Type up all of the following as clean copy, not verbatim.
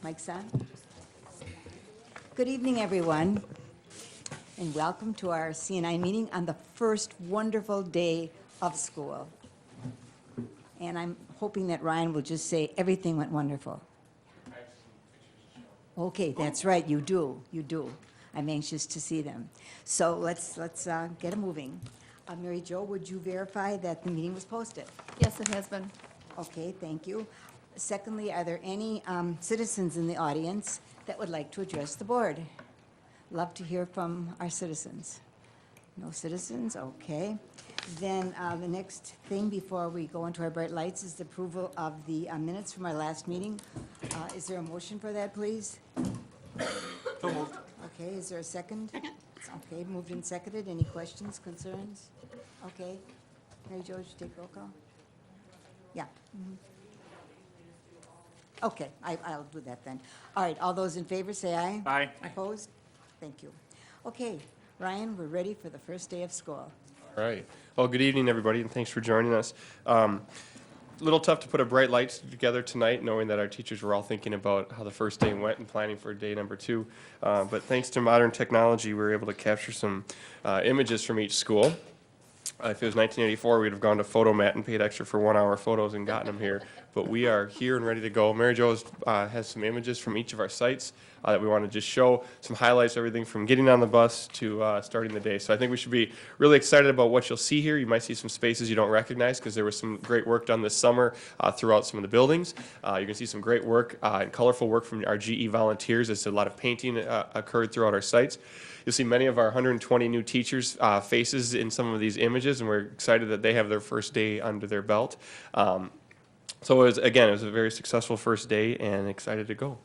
Mike's on. Good evening, everyone, and welcome to our CNI meeting on the first wonderful day of school. And I'm hoping that Ryan will just say everything went wonderful. Okay, that's right, you do. I'm anxious to see them. So let's get it moving. Mary Jo, would you verify that the meeting was posted? Yes, it has been. Okay, thank you. Secondly, are there any citizens in the audience that would like to address the board? Love to hear from our citizens. No citizens, okay. Then the next thing before we go into our bright lights is the approval of the minutes from our last meeting. Is there a motion for that, please? So moved. Okay, is there a second? Okay, moved and seconded. Any questions, concerns? Okay. Mary Jo, would you take roll call? Yeah. Okay, I'll do that then. All right, all those in favor, say aye. Aye. Opposed? Thank you. Okay, Ryan, we're ready for the first day of school. All right. Well, good evening, everybody, and thanks for joining us. A little tough to put a bright lights together tonight, knowing that our teachers were all thinking about how the first day went and planning for day number 2. But thanks to modern technology, we were able to capture some images from each school. If it was 1984, we'd have gone to Photomat and paid extra for 1-hour photos and gotten them here. But we are here and ready to go. Mary Jo has some images from each of our sites that we want to just show, some highlights, everything from getting on the bus to starting the day. So I think we should be really excited about what you'll see here. You might see some spaces you don't recognize because there was some great work done this summer throughout some of the buildings. You can see some great work and colorful work from our GE volunteers as a lot of painting occurred throughout our sites. You'll see many of our 120 new teachers' faces in some of these images, and we're excited that they have their first day under their belt. So it was a very successful first day and excited to go.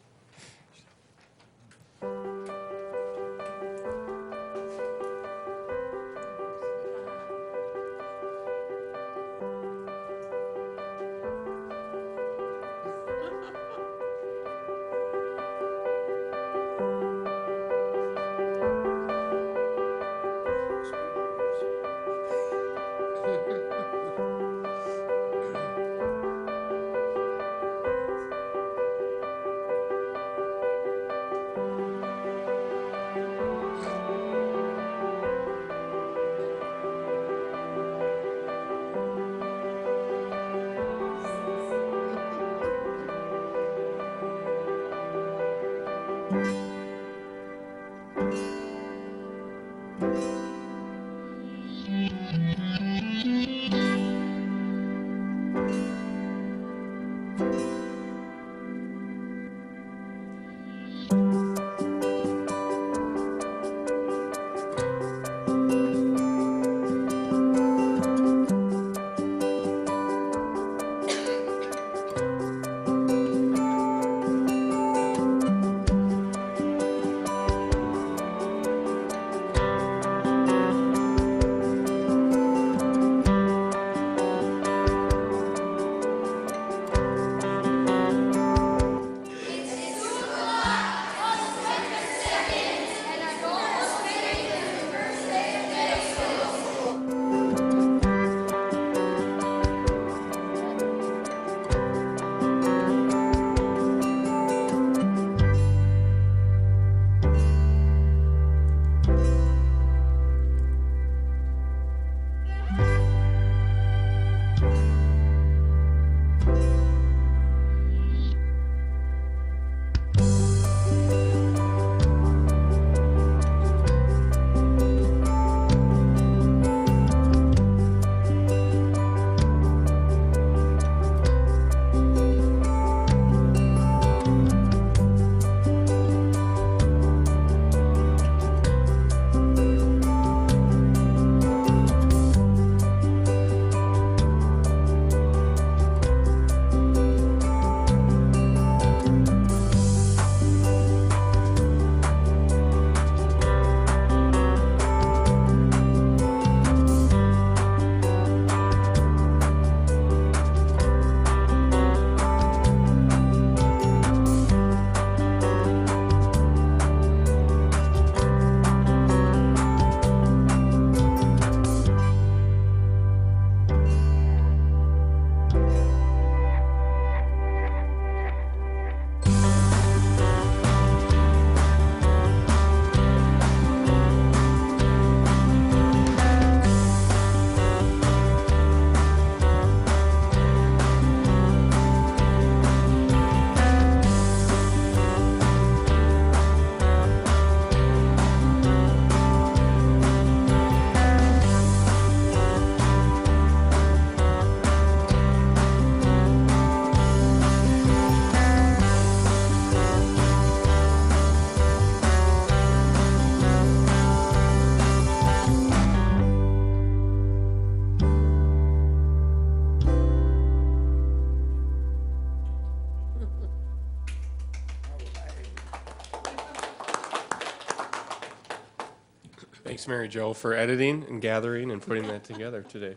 Thanks, Mary Jo, for editing and gathering and putting that together today.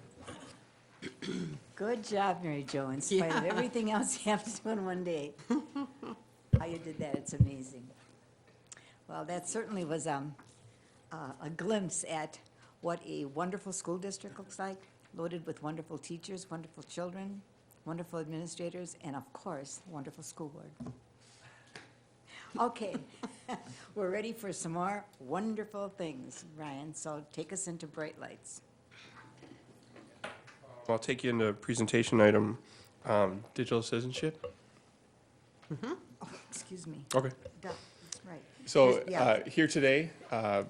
Good job, Mary Jo, in spite of everything else you have to do in one day. How you did that, it's amazing. Well, that certainly was a glimpse at what a wonderful school district looks like, loaded with wonderful teachers, wonderful children, wonderful administrators, and of course, wonderful school board. Okay, we're ready for some more wonderful things, Ryan, so take us into bright lights. I'll take you into presentation item, digital citizenship. Oh, excuse me. Okay. Duh, that's right. So Yeah. here today,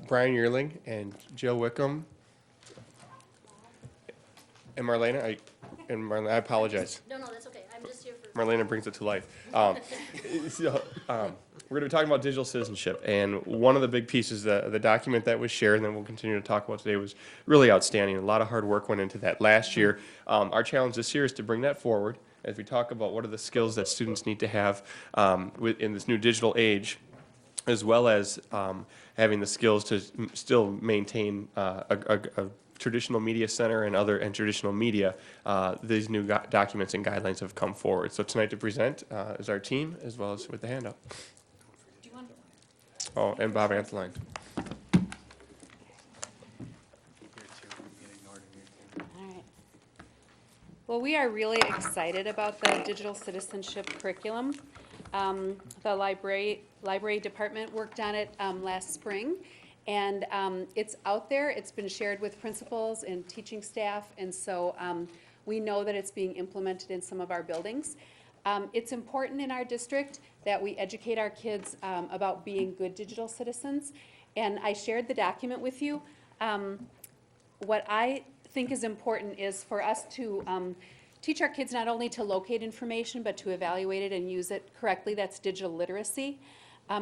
Brian Yearling and Jill Wickham and Marlena. I apologize. No, that's okay. I'm just here for. Marlena brings it to life. We're going to be talking about digital citizenship, and one of the big pieces, the document that was shared, and then we'll continue to talk about today, was really outstanding. A lot of hard work went into that last year. Our challenge this year is to bring that forward as we talk about what are the skills that students need to have in this new digital age, as well as having the skills to still maintain a traditional media center and traditional media. These new documents and guidelines have come forward. So tonight to present is our team, as well as with the handout. Do you want? Oh, and Bob Antheline. All right. Well, we are really excited about the digital citizenship curriculum. The library department worked on it last spring, and it's out there. It's been shared with principals and teaching staff, and so we know that it's being implemented in some of our buildings. It's important in our district that we educate our kids about being good digital citizens, and I shared the document with you. What I think is important is for us to teach our kids not only to locate information, but to evaluate it and use it correctly. That's digital literacy.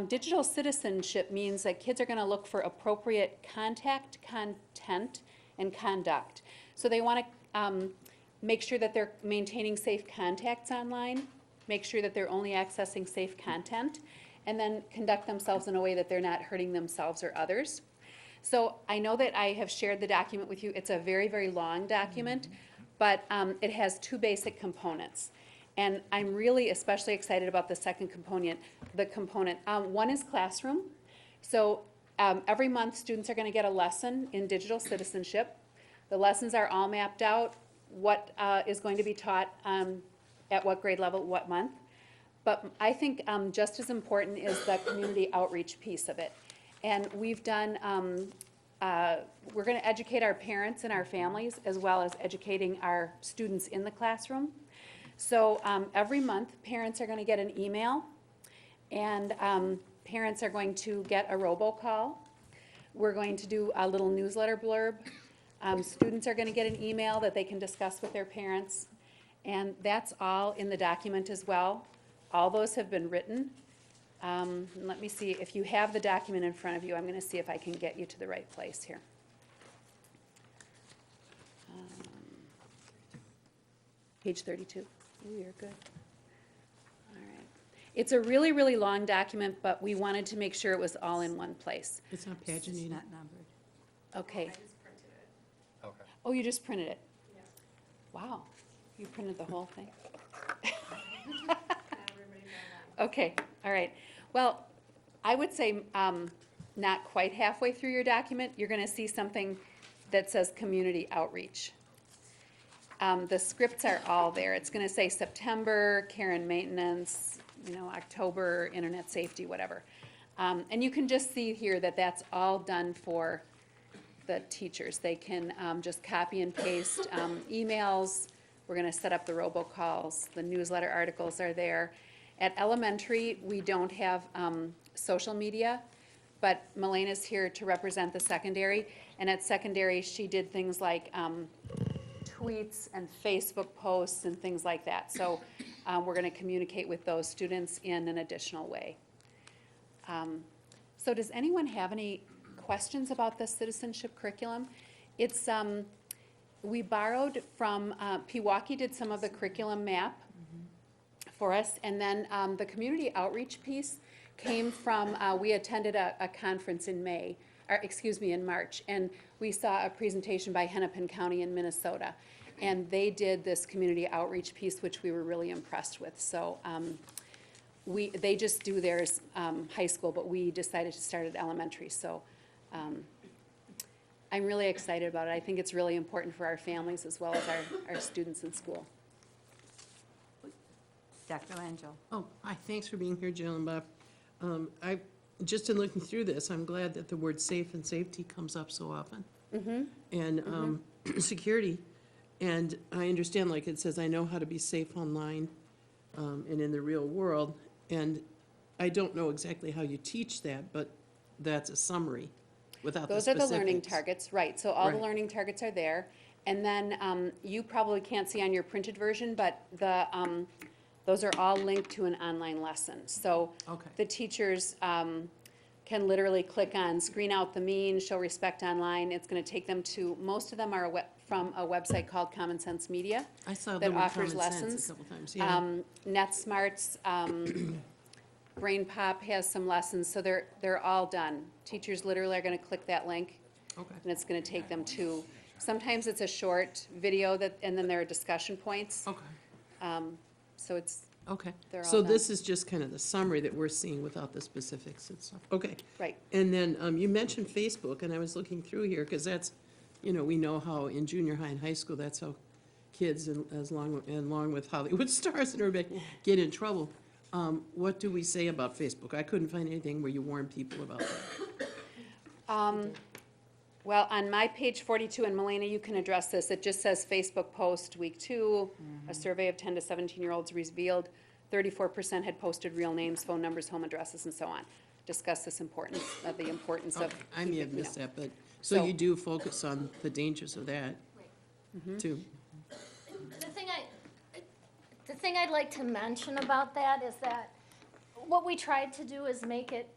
Digital citizenship means that kids are going to look for appropriate contact, content, and conduct. So they want to make sure that they're maintaining safe contacts online, make sure that they're only accessing safe content, and then conduct themselves in a way that they're not hurting themselves or others. So I know that I have shared the document with you. It's a very, very long document, but it has two basic components. And I'm really especially excited about the second component. One is classroom. So every month, students are going to get a lesson in digital citizenship. The lessons are all mapped out, what is going to be taught at what grade level, what month. But I think just as important is the community outreach piece of it. And we've done, we're going to educate our parents and our families, as well as educating our students in the classroom. So every month, parents are going to get an email, and parents are going to get a robocall. We're going to do a little newsletter blurb. Students are going to get an email that they can discuss with their parents, and that's all in the document as well. All those have been written. Let me see, if you have the document in front of you, I'm going to see if I can get you to the right place here. Page 32. Ooh, you're good. All right. It's a really, really long document, but we wanted to make sure it was all in one place. It's not It's paginated. not numbered. Okay. Okay. Oh, you just printed it? Yeah. Wow. You printed the whole thing? Okay, all right. Well, I would say not quite halfway through your document, you're going to see something that says community outreach. The scripts are all there. It's going to say September, care and maintenance, October, internet safety, whatever. And you can just see here that that's all done for the teachers. They can just copy and paste emails. We're going to set up the robocalls. The newsletter articles are there. At elementary, we don't have social media, but Melena's here to represent the secondary. And at secondary, she did things like tweets and Facebook posts and things like that. So we're going to communicate with those students in an additional way. So does anyone have any questions about the citizenship curriculum? It's we borrowed from Pewaukee did some of the curriculum map for us, and then the community outreach piece came from we attended a conference in May in March. And we saw a presentation by Hennepin County in Minnesota. And they did this community outreach piece, which we were really impressed with. So they just do theirs high school, but we decided to start at elementary. So I'm really excited about it. I think it's really important for our families as well as our students in school. Dr. Langell. Oh, hi, thanks for being here, Jill and Bob. Just in looking through this, I'm glad that the word safe and safety comes up so often. And security. And I understand, like it says, I know how to be safe online and in the real world. And I don't know exactly how you teach that, but that's a summary without the Those are the learning specifics. targets, right. So all the Right. learning targets are there. And then you probably can't see on your printed version, but those are all linked to an online lesson. So Okay. the teachers can literally click on screen out the mean, show respect online. It's going to take them to, most of them are from a website called Common Sense Media I saw that the word offers common sense lessons. a couple times, yeah. NetSmart's Brain Pop has some lessons, so they're all done. Teachers literally are going to click that link, Okay. and it's going to take them to, sometimes it's a short video and then there are discussion points. Okay. So it's, Okay. They're all So done. this is just kind of the summary that we're seeing without the specifics and stuff. Okay. right. And then you mentioned Facebook, and I was looking through here, because that's, we know how in junior high and high school, that's how kids, along with Hollywood stars and everybody, get in trouble. What do we say about Facebook? I couldn't find anything where you warn people about that. Well, on my page 42, and Melina, you can address this, it just says Facebook post week 2, a survey of 10 to 17-year-olds revealed 34% had posted real names, phone numbers, home addresses, and so on. Discuss the importance of Okay, I may have keeping, missed that, but, so So- you do focus on the dangers of that, too? The thing I'd like to mention about that is that what we tried to do is make it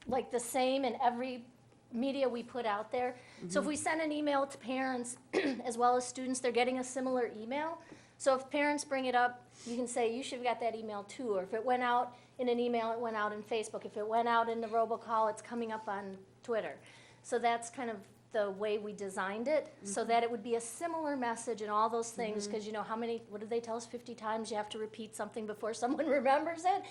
like the same in every media we put out there. So if we send an email to parents as well as students, they're getting a similar email. So if parents bring it up, you can say, you should have got that email too. Or if it went out in an email, it went out in Facebook. If it went out in the robocall, it's coming up on Twitter. So that's kind of the way we designed it, so that it would be a similar message and all those things, because what did they tell us, 50 times you have to repeat something before someone remembers it?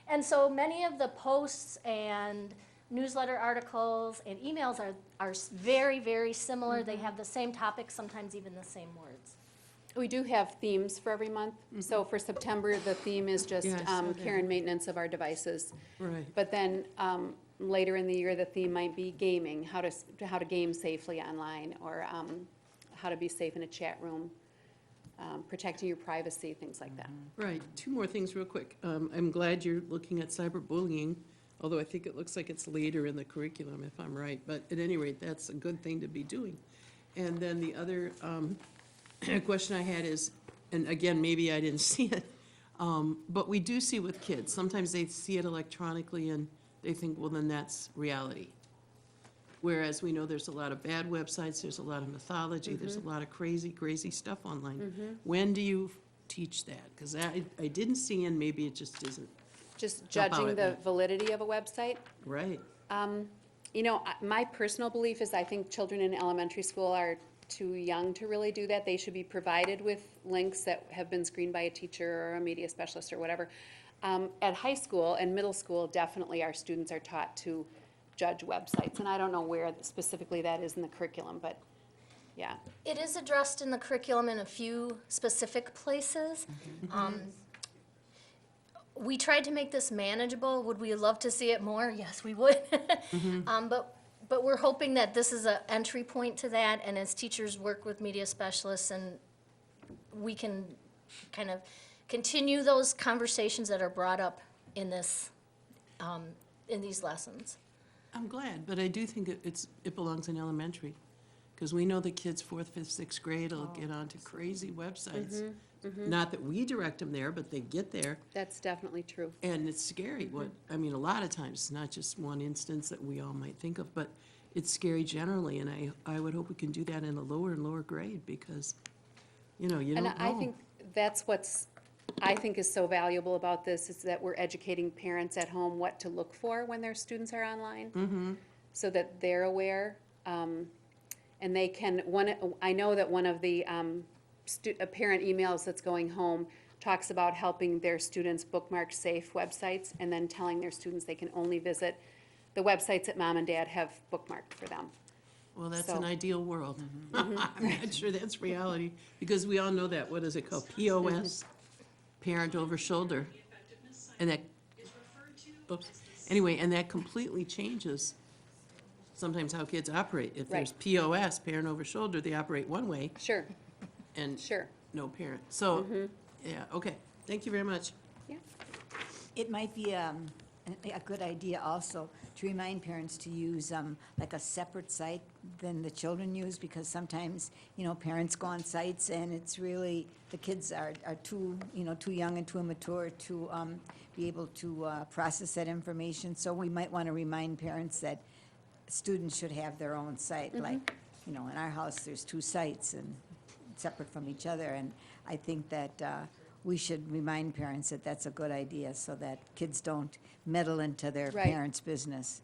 And so many of the posts and newsletter articles and emails are very, very similar. They have the same topics, sometimes even the same words. We do have themes for every month. So for September, the theme is just Yeah, I saw that. care and maintenance of our devices. Right. But then later in the year, the theme might be gaming, how to game safely online, or how to be safe in a chat room, protecting your privacy, things like that. Right, two more things real quick. I'm glad you're looking at cyberbullying, although I think it looks like it's later in the curriculum, if I'm right. But at any rate, that's a good thing to be doing. And then the other question I had is, and again, maybe I didn't see it, but we do see with kids, sometimes they see it electronically and they think, well, then that's reality. Whereas we know there's a lot of bad websites, there's a lot of mythology, there's a lot of crazy, crazy stuff online. When do you teach that? Because I didn't see, and maybe it just isn't. Just Jump out judging at the me. validity of a website. Right. My personal belief is I think children in elementary school are too young to really do that. They should be provided with links that have been screened by a teacher or a media specialist or whatever. At high school and middle school, definitely our students are taught to judge websites. And I don't know where specifically that is in the curriculum, but yeah. It is addressed in the curriculum in a few specific places. We tried to make this manageable. Would we love to see it more? Yes, we would. But we're hoping that this is an entry point to that, and as teachers work with media specialists, and we can kind of continue those conversations that are brought up in this, in these lessons. I'm glad, but I do think it belongs in elementary. Because we know the kids 4th, 5th, 6th grade will get onto crazy websites. Not that we direct them there, but they get there. That's definitely true. And it's scary, a lot of times, not just one instance that we all might think of, but it's scary generally, and I would hope we can do that in a lower and lower grade, because, you don't And know. I think that's I think is so valuable about this, is that we're educating parents at home what to look for when their students are online. so that they're aware. And they can, I know that one of the parent emails that's going home talks about helping their students bookmark safe websites and then telling their students they can only visit the websites that mom and dad have bookmarked for them. Well, that's So- an ideal world. I'm not sure that's reality, because we all know that, what is it called, POS, parent over shoulder. And that, oops, anyway, and that completely changes sometimes how kids operate. If there's Right. POS, parent over shoulder, they operate one way, Sure, and sure. no parent. So, yeah, okay, thank you very much. Yeah. It might be a good idea also to remind parents to use like a separate site than the children use, because sometimes, parents go on sites and it's really, the kids are too, too young and too immature to be able to process that information. So we might want to remind parents that students should have their own site. Like, in our house, there's 2 sites and separate from each other. And I think that we should remind parents that that's a good idea, so that kids don't meddle into their Right. parents' business.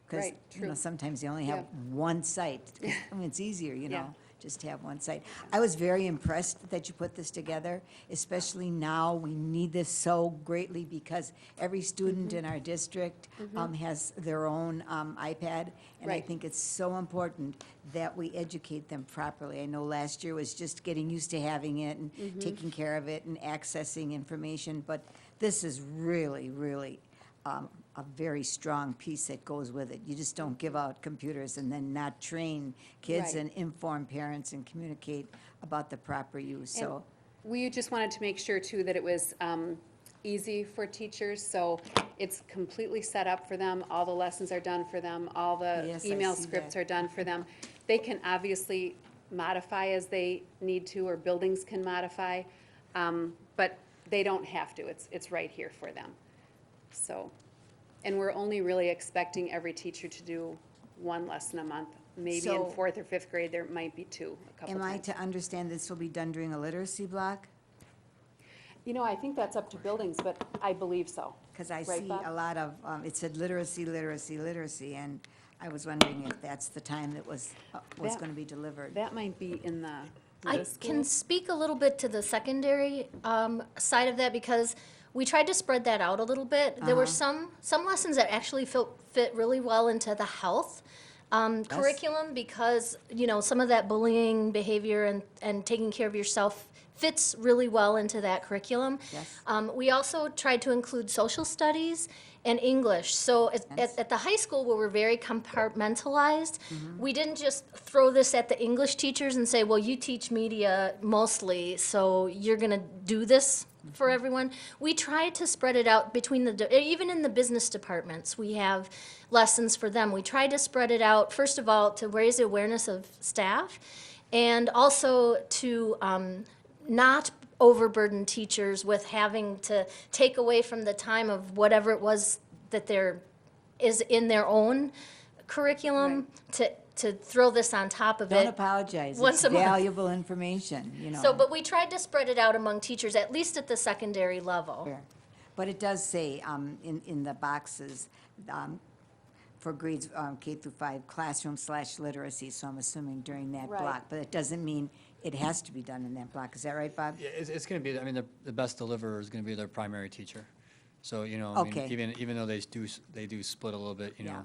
Because, Right, true. sometimes they only have Yeah. one site. I mean, it's easier, Yeah. just to have one site. I was very impressed that you put this together, especially now. We need this so greatly because every student Mm-hmm. in our district has their own iPad. And I Right. think it's so important that we educate them properly. I know last year was just getting used to having it and Mm-hmm. taking care of it and accessing information. But this is really, really a very strong piece that goes with it. You just don't give out computers and then not train kids Right. and inform parents and communicate about the proper use, And so. we just wanted to make sure too that it was easy for teachers, so it's completely set up for them. All the lessons are done for them, all the Yes, I email see scripts that. are done for them. They can obviously modify as they need to, or buildings can modify, but they don't have to. It's right here for them. So, and we're only really expecting every teacher to do 1 lesson a month. Maybe in So- 4th or 5th grade, there might be 2 a couple Am I times. to understand this will be done during a literacy block? I think that's up to buildings, but I believe so. Because I Right, see Bob? a lot of, it said literacy, literacy, literacy, and I was wondering if that's the time that was That- going to be delivered. That might be in the I middle can school. speak a little bit to the secondary side of that, because we tried to spread that out a little bit. There were some lessons that actually fit really well into the health curriculum, because, some of that bullying behavior and taking care of yourself fits really well into that curriculum. Yes. We also tried to include social studies and English. So Yes. at the high school, where we're very compartmentalized, we didn't just throw this at the English teachers and say, well, you teach media mostly, so you're going to do this for everyone. We tried to spread it out between even in the business departments, we have lessons for them. We tried to spread it out, first of all, to raise the awareness of staff, and also to not overburden teachers with having to take away from the time of whatever it was that is in their own curriculum to throw this on top of Don't it. apologize. Once It's a month. valuable information, So, but we tried to spread it out among teachers, at least at the secondary level. Sure. But it does say in the boxes for grades K through 5, classroom/literacy, so I'm assuming during that Right. block. But it doesn't mean it has to be done in that block. Is that right, Bob? Yeah, it's gonna be, I mean, the best deliverer is gonna be their primary teacher. So, I mean, Okay. even though they do split a little bit, Yeah.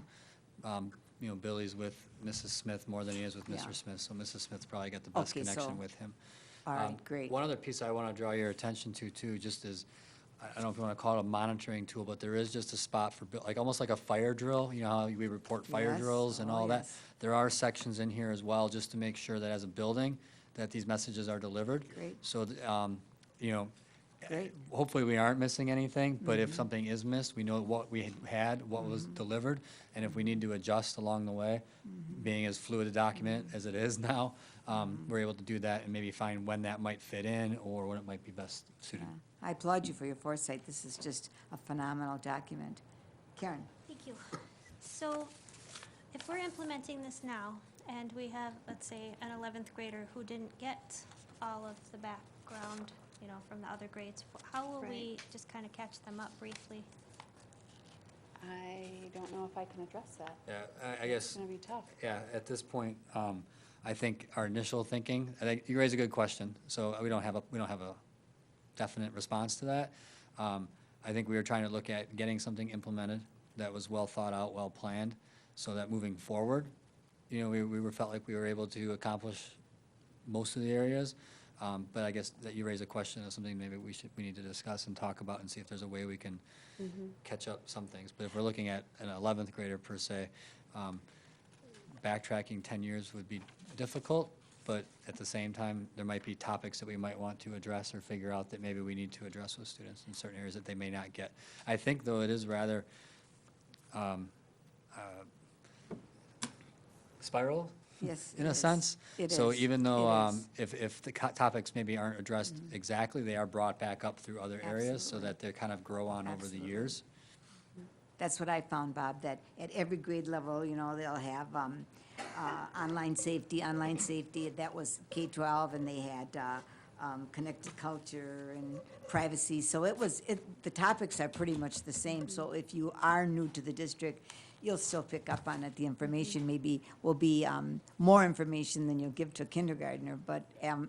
Billy's with Mrs. Smith more than he is with Yeah. Mr. Smith, so Mrs. Smith's probably got the best Okay, so- connection with him. All right, great. One other piece I want to draw your attention to too, just is, I don't know if you want to call it a monitoring tool, but there is just a spot for, like, almost like a fire drill, how we report fire Yes. drills and Oh, all that. yes. There are sections in here as well, just to make sure that as a building, that these messages are delivered. Great. So, Great. hopefully we aren't missing anything, but if something is missed, we know what we had, what was delivered, and if we need to adjust along the way, being as fluid a document as it is now, we're able to do that and maybe find when that might fit in or when it might be best suited. I applaud you for your foresight. This is just a phenomenal document. Karen? Thank you. So if we're implementing this now, and we have, let's say, an 11th grader who didn't get all of the background, from the other grades, how will we just kind of catch them up briefly? I don't know if I can address that. Yeah, I It's guess, gonna be tough. yeah, at this point, I think our initial thinking, I think you raise a good question, so we don't have a definite response to that. I think we were trying to look at getting something implemented that was well thought out, well planned, so that moving forward, you know, we felt like we were able to accomplish most of the areas. But I guess that you raise a question of something maybe we need to discuss and talk about and see if there's a way we can catch up some things. But if we're looking at an 11th grader per se, backtracking 10 years would be difficult, but at the same time, there might be topics that we might want to address or figure out that maybe we need to address with students in certain areas that they may not get. I think, though, it is rather spiral, Yes. in it a is. sense. It So is. even though, It is. if the topics maybe aren't addressed exactly, they are brought back up through other areas so Absolutely. that they kind of grow on over the Absolutely. years. That's what I found, Bob, that at every grade level, you know, they'll have online safety, that was K-12, and they had connected culture and privacy. So the topics are pretty much the same. So if you are new to the district, you'll still pick up on it. The information maybe will be more information than you'll give to a kindergartner, but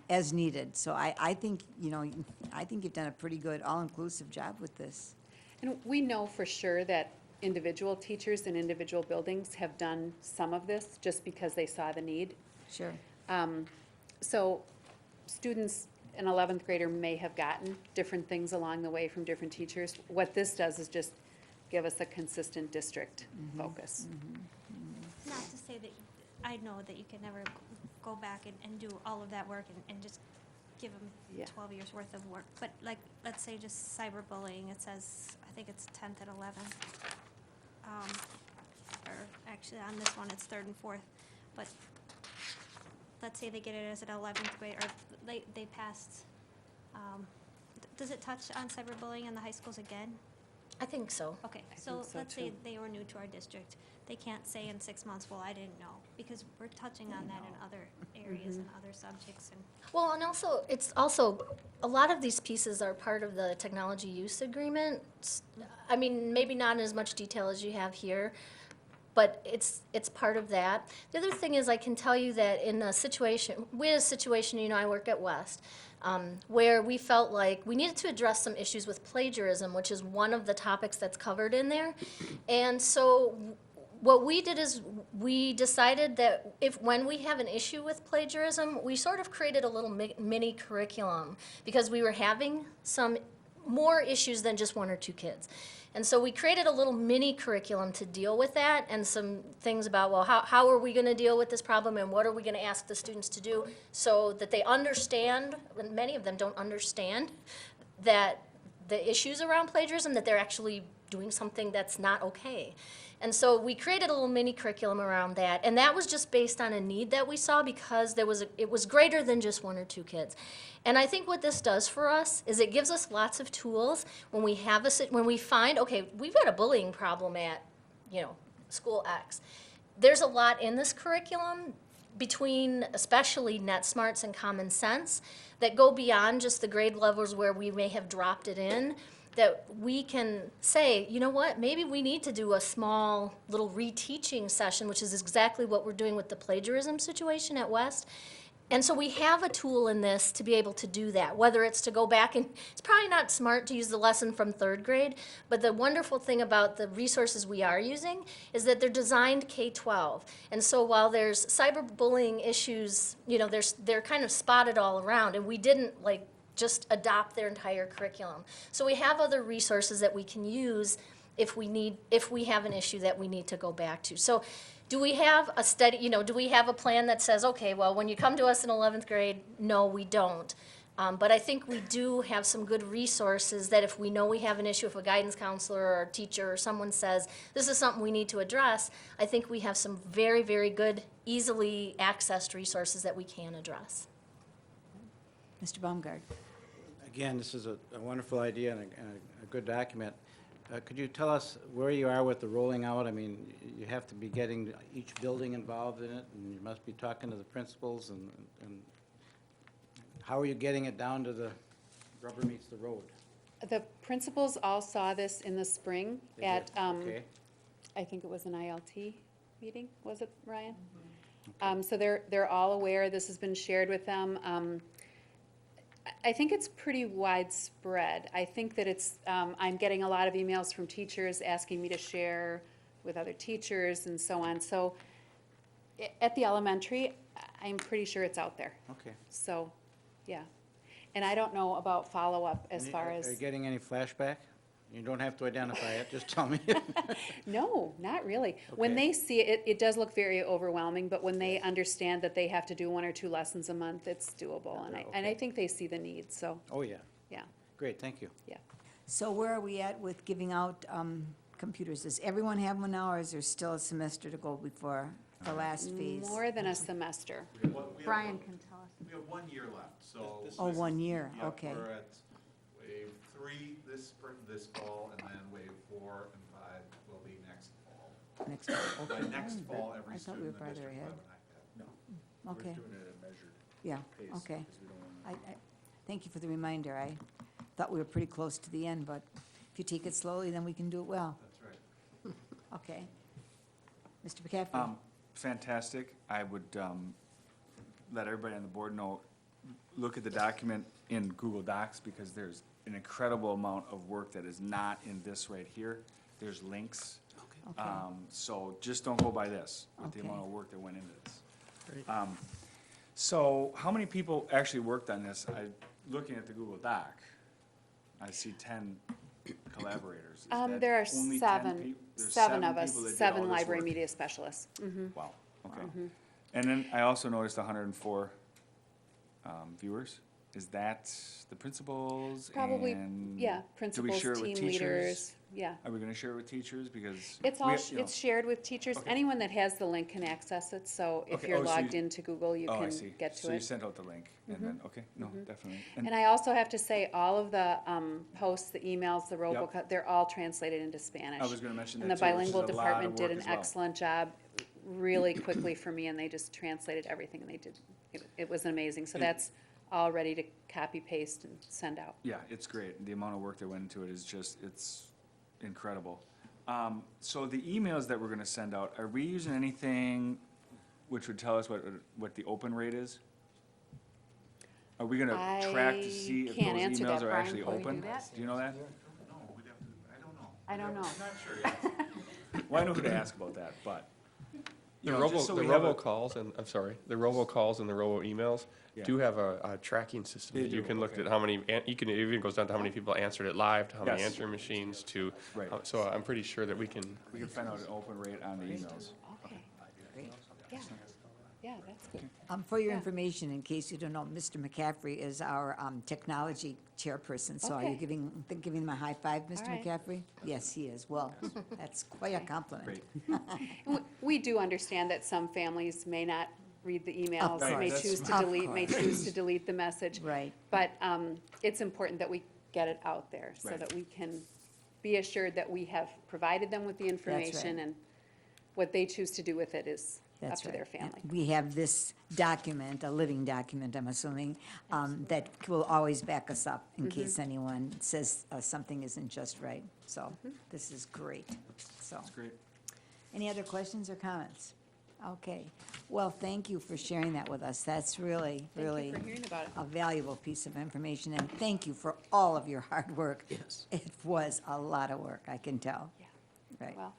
as needed. So I think, you know, I think you've done a pretty good, all-inclusive job with this. And we know for sure that individual teachers in individual buildings have done some of this just because they saw the need. Sure. So students, an 11th grader may have gotten different things along the way from different teachers. What this does is just give us a consistent district focus. Not to say that, I know that you can never go back and do all of that work and just give Yeah. them 12 years worth of work. But like, let's say just cyberbullying, it says, I think it's 10th and 11th. Or actually on this one, it's 3rd and 4th. But let's say they get it as an 11th grade, or they passed. Does it touch on cyberbullying in the high schools again? I think so. Okay, I so think so, let's say too. they were new to our district. They can't say in 6 months, well, I didn't know, because we're touching on that in other areas and other subjects and. Well, and also, it's also, a lot of these pieces are part of the technology use agreement. I mean, maybe not in as much detail as you have here, but it's part of that. The other thing is, I can tell you that in a situation, we had a situation, you know, I work at West, where we felt like we needed to address some issues with plagiarism, which is one of the topics that's covered in there. And so what we did is we decided that when we have an issue with plagiarism, we sort of created a little mini curriculum because we were having some more issues than just 1 or 2 kids. And so we created a little mini curriculum to deal with that and some things about, well, how are we going to deal with this problem and what are we going to ask the students to do so that they understand, and many of them don't understand, that the issues around plagiarism, that they're actually doing something that's not okay. And so we created a little mini curriculum around that, and that was just based on a need that we saw because it was greater than just 1 or 2 kids. And I think what this does for us is it gives us lots of tools when we find, okay, we've got a bullying problem at, you know, school X. There's a lot in this curriculum between especially net smarts and common sense that go beyond just the grade levels where we may have dropped it in, that we can say, you know what, maybe we need to do a small little reteaching session, which is exactly what we're doing with the plagiarism situation at West. And so we have a tool in this to be able to do that, whether it's to go back and, it's probably not smart to use the lesson from 3rd grade, but the wonderful thing about the resources we are using is that they're designed K-12. And so while there's cyberbullying issues, you know, they're kind of spotted all around, and we didn't just adopt their entire curriculum. So we have other resources that we can use if we have an issue that we need to go back to. So do we have do we have a plan that says, okay, well, when you come to us in 11th grade, no, we don't. But I think we do have some good resources that if we know we have an issue, if a guidance counselor or a teacher or someone says, this is something we need to address, I think we have some very, very good, easily accessed resources that we can address. Mr. Baumgart. Again, this is a wonderful idea and a good document. Could you tell us where you are with the rolling out? I mean, you have to be getting each building involved in it, and you must be talking to the principals, and how are you getting it down to the rubber meets the road? The principals all saw this in the spring They at, did, okay. I think it was an ILT meeting, was it, Ryan? So they're all aware, this has been shared with them. I think it's pretty widespread. I think that it's, I'm getting a lot of emails from teachers asking me to share with other teachers and so on. So at the elementary, I'm pretty sure it's out there. Okay. So, yeah. And I don't know about follow-up as Any- far Are you as, getting any flashback? You don't have to identify it, just tell me. no, not really. When Okay. they see it, it does look very overwhelming, but when they understand that they have to do 1 or 2 lessons a month, it's doable. And I Okay. think they see the need, so, Oh, yeah. yeah, Great, thank you. yeah. So where are we at with giving out computers? Does everyone have one now, or is there still a semester to go before the last phase? More than a semester. Brian can tell us. We have 1 year left, so. Oh, 1 year, Yep, okay. We're at wave 3 this spring, this fall, and then wave 4 and 5 will be next fall. Next fall, By okay. next fall, every I thought we were student in the farther district will ahead. have an iPad. Okay, Doing it at a measured yeah, pace. okay. 'Cause we don't wanna- Thank you for the reminder. I thought we were pretty close to the end, but if you take it slowly, then we can do it well. That's right. Okay. Mr. McCaffrey? Fantastic. I would let everybody on the board know, look at the document in Google Docs, because there's an incredible amount of work that is not in this right here. There's links. Okay. So just don't go by this, with the Okay. amount of work that went into this. Great. So how many people actually worked on this? Looking at the Google Doc, I see 10 collaborators. Is that There are only 10 seven, peop- there's 7 of people us, that did all 7 this library work? media specialists. Wow, okay. And then I also noticed 104 viewers. Is that the principals? Probably, and yeah, do we principals, share it with team teachers? leaders, yeah. Are we gonna share it with teachers? Because. It's we all, have- you know- it's shared with teachers. Okay. Anyone that has the link can access it, so if Okay, you're oh, so logged you- into Google, you Oh, I can see. get to So you it. sent out the link, and then, okay, no, definitely. And I also have to say, all of the posts, the emails, the roboc, they're all translated into Spanish. I was gonna mention And that the too, which is bilingual a lot of department did work an as well. excellent job really quickly for me, and they just translated everything, and they did, it was amazing. So It- that's all ready to copy, paste, and send out. Yeah, it's great. The amount of work that went into it is just, it's incredible. So the emails that we're gonna send out, are we using anything which would tell us what the open rate is? Are we gonna track to see if those can't answer emails that, are Brian. actually Can we open? do that? Do you know that? No, we'd have to, I don't know. I don't know. I'm not sure yet. Well, I know who to ask about that, but. The you know, just so the we have a- robocalls, and, I'm sorry, the robocalls and the robo emails Yeah. do have a tracking system. They that You do, can look okay. at how many, you can, it even goes down to how many people answered it live, to how many Yes. answering machines, to, Right. so I'm pretty sure that we can, We can find out an open rate on the emails. Okay, yeah, yeah, that's good. For your Yeah. information, in case you don't know, Mr. McCaffrey is our technology chairperson. So are you Okay. giving him a high five, Mr. right. McCaffrey? Yes, he is. Well, that's quite a compliment. Great. And we do understand that some families may not read the emails, course. may That's choose to fine. Of delete, may course. choose to delete the message. Right. But it's important that we get it out there so Right. that we can be assured that we have provided them with the information, and what they choose to do with it is up That's to right. their family. We have this document, a living document, I'm assuming, that will always back us up in Mm-hmm. case anyone says something isn't just right. So this is great. So, That's great. any other questions or comments? Okay. Well, thank you for sharing that with us. That's really, really Thank you for hearing about it. a valuable piece of information, and thank you for all of your hard work. Yes. It was a lot of work, I can tell. Yeah, Right. well,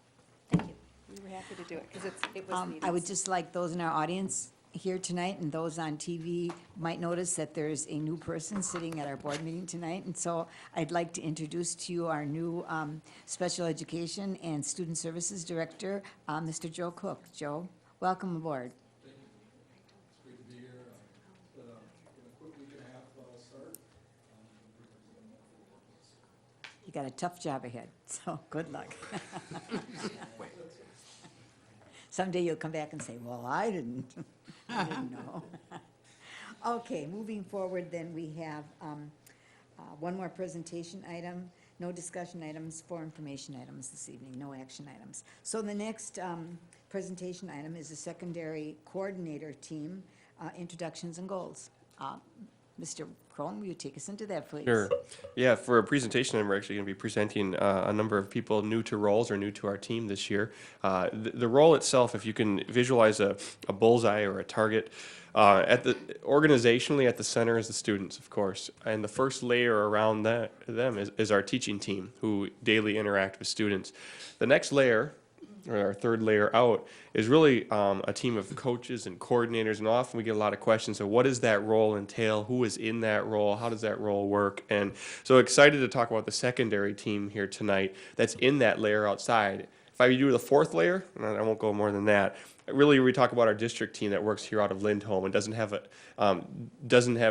thank you. We were happy to do it because it was needed. I would just like those in our audience here tonight and those on TV might notice that there's a new person sitting at our board meeting tonight. And so I'd like to introduce to you our new Special Education and Student Services Director, Mr. Joe Cook. Joe, welcome aboard. It's great to be here. In a quick week and a half start. You got a tough job ahead, so good luck. Someday you'll come back and say, well, I didn't know. Okay, moving forward, then we have one more presentation item, no discussion items, 4 information items this evening, no action items. So the next presentation item is the secondary coordinator team, introductions and goals. Mr. Crone, will you take us into that, please? Sure. Yeah, for a presentation, we're actually going to be presenting a number of people new to roles or new to our team this year. The role itself, if you can visualize a bullseye or a target, organizationally at the center is the students, of course, and the first layer around them is our teaching team who daily interact with students. The next layer, or our third layer out, is really a team of coaches and coordinators, and often we get a lot of questions of what does that role entail, who is in that role, how does that role work, and so excited to talk about the secondary team here tonight that's in that layer outside. If I do the fourth layer, and I won't go more than that, really we talk about our district team that works here out of Lindholm and doesn't have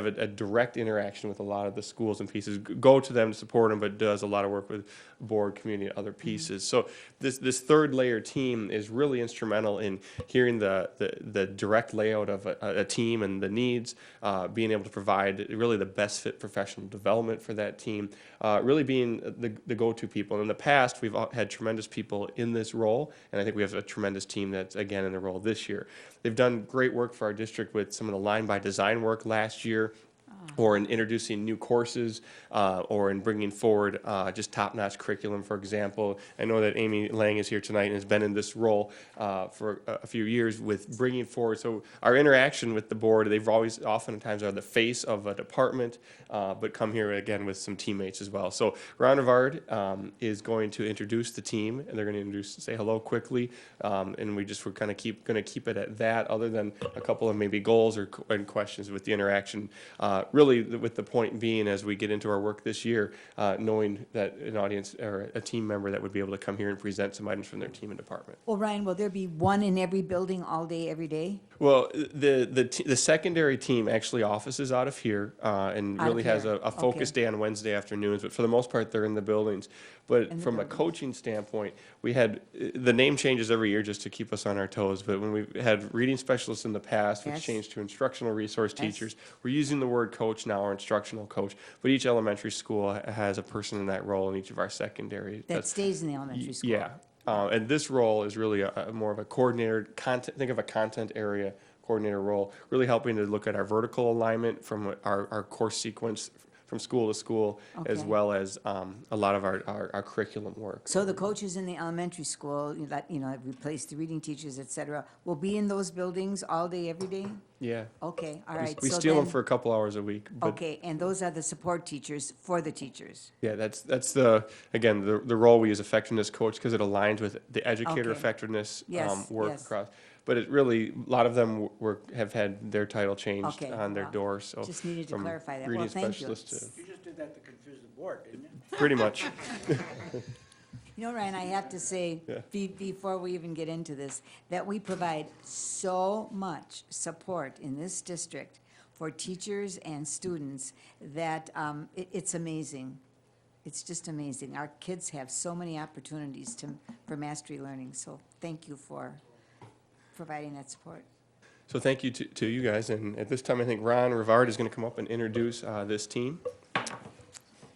a direct interaction with a lot of the schools and pieces. Go to them to support them, but does a lot of work with board, community, and other pieces. So this third layer team is really instrumental in hearing the direct layout of a team and the needs, being able to provide really the best fit professional development for that team, really being the go-to people. And in the past, we've had tremendous people in this role, and I think we have a tremendous team that's, again, in the role this year. They've done great work for our district with some of the line by design work last year, or in introducing new courses, or in bringing forward just top-notch curriculum, for example. I know that Amy Lang is here tonight and has been in this role for a few years with bringing forward. So our interaction with the board, they've always oftentimes are the face of a department, but come here again with some teammates as well. So Ron Rivard is going to introduce the team, and they're going to say hello quickly, and we're kind of going to keep it at that, other than a couple of maybe goals and questions with the interaction. Really, with the point being, as we get into our work this year, knowing that an audience or a team member that would be able to come here and present some items from their team and department. Well, Ryan, will there be one in every building all day, every day? Well, the secondary team actually offices out of here and Out really of has here, a focus okay. day on Wednesday afternoons, but for the most part, they're in the buildings. But In the from a buildings. coaching standpoint, we had, the name changes every year just to keep us on our toes, but when we had reading specialists in the past, which Yes. changed to instructional resource Yes. teachers, we're using the word coach now, or instructional coach, but each elementary school has a person in that role in each of our secondary. That stays in the elementary school? Yeah, and this role is really more of a coordinator, think of a content area coordinator role, really helping to look at our vertical alignment from our course sequence from school to school, as Okay. well as a lot of our curriculum work. So the coaches in the elementary school, that, have replaced the reading teachers, et cetera, will be in those buildings all day, every day? Yeah. Okay, all We- right. We so steal them then- for a couple hours a week, but Okay, and those are the support teachers for the teachers? yeah, that's again, the role we use effectiveness coach, because it aligns with the educator Okay. effectiveness Yes, work yes. across. But it really, a lot of them have had their title changed Okay, on their well, door, so. just needed to from clarify that. Well, reading thank you. specialist You just did that to confuse the board, didn't you? to- Pretty much. Ryan, I have to say, Yeah. before we even get into this, that we provide so much support in this district for teachers and students that it's amazing. It's just amazing. Our kids have so many opportunities for mastery learning, so thank you for providing that support. So thank you to you guys, and at this time, I think Ron Rivard is going to come up and introduce this team.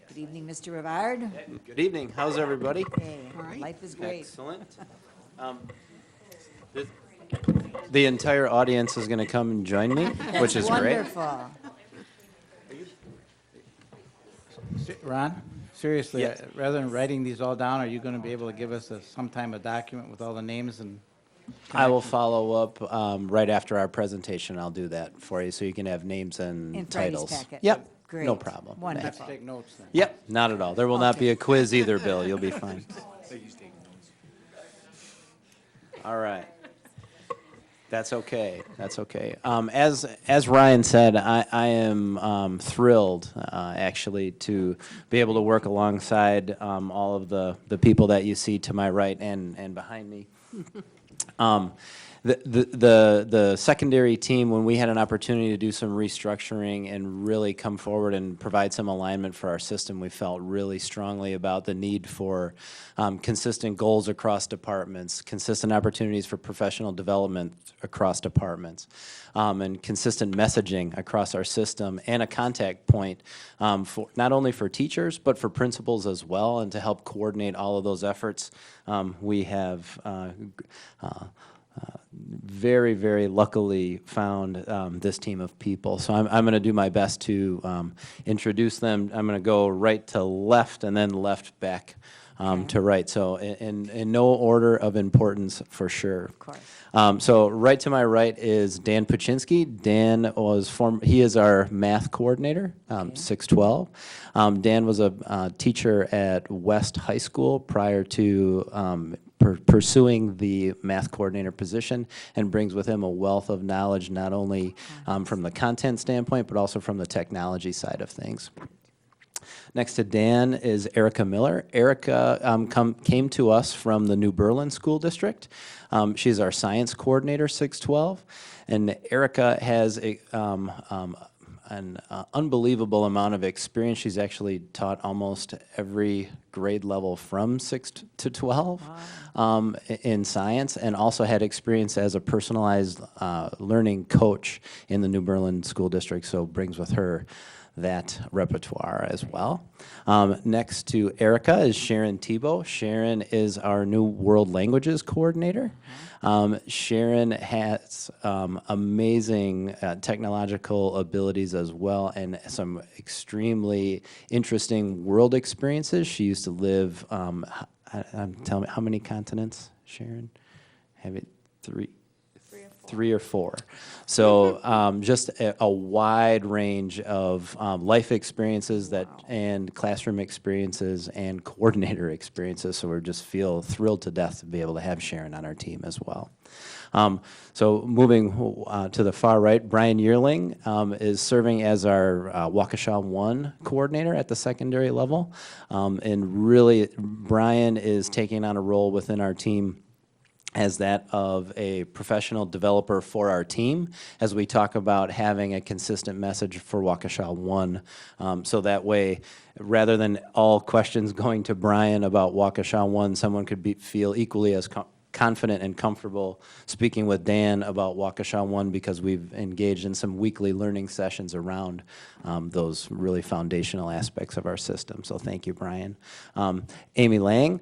Good evening, Mr. Rivard. Good evening. How's everybody? Hey, life is great. Excellent. The- The entire audience is going to come and join me, which is That's great. wonderful. Ron, seriously, Yes. rather than writing these all down, are you going to be able to give us sometime a document with all the names and? I will follow up right after our presentation. I'll do that for you, so you can have names and In Friday's titles. packet. Yep, Great. no problem. I have to Wonderful. take notes then. Yep, not at all. There will not be Okay. a quiz either, Bill. You'll be fine. All right. That's okay. That's okay. As Ryan said, I am thrilled, actually, to be able to work alongside all of the people that you see to my right and behind me. The secondary team, when we had an opportunity to do some restructuring and really come forward and provide some alignment for our system, we felt really strongly about the need for consistent goals across departments, consistent opportunities for professional development across departments, and consistent messaging across our system, and a contact point for not only for teachers but for principals as well, and to help coordinate all of those efforts. We have very, very luckily found this team of people. So I'm going to do my best to introduce them. I'm going to go right to left and then left back to right. So in no order of importance for sure. Of course. So right to my right is Dan Puchinsky. Dan he is our math coordinator, 612. Dan was a teacher at West High School prior to pursuing the math coordinator position, and brings with him a wealth of knowledge, not only from the content standpoint, but also from the technology side of things. Next to Dan is Erica Miller. Erica came to us from the New Berlin School District. She's our science coordinator, 612, and Erica has an unbelievable amount of experience. She's actually taught almost every grade level from 6 to 12 in science, and also had experience as a personalized learning coach in the New Berlin School District, so brings with her that repertoire as well. Next to Erica is Sharon Tebow. Sharon is our new World Languages Coordinator. Sharon has amazing technological abilities as well, and some extremely interesting world experiences. She used to live, tell me, how many continents, Sharon? Have it three or four. So just a wide range of life experiences and classroom experiences and coordinator experiences. So we just feel thrilled to death to be able to have Sharon on our team as well. So moving to the far right, Brian Yearling is serving as our Waukesha 1 coordinator at the secondary level. And really, Brian is taking on a role within our team as that of a professional developer for our team, as we talk about having a consistent message for Waukesha 1. So that way, rather than all questions going to Brian about Waukesha 1, someone could feel equally as confident and comfortable speaking with Dan about Waukesha 1, because we've engaged in some weekly learning sessions around those really foundational aspects of our system. So thank you, Brian. Amy Lang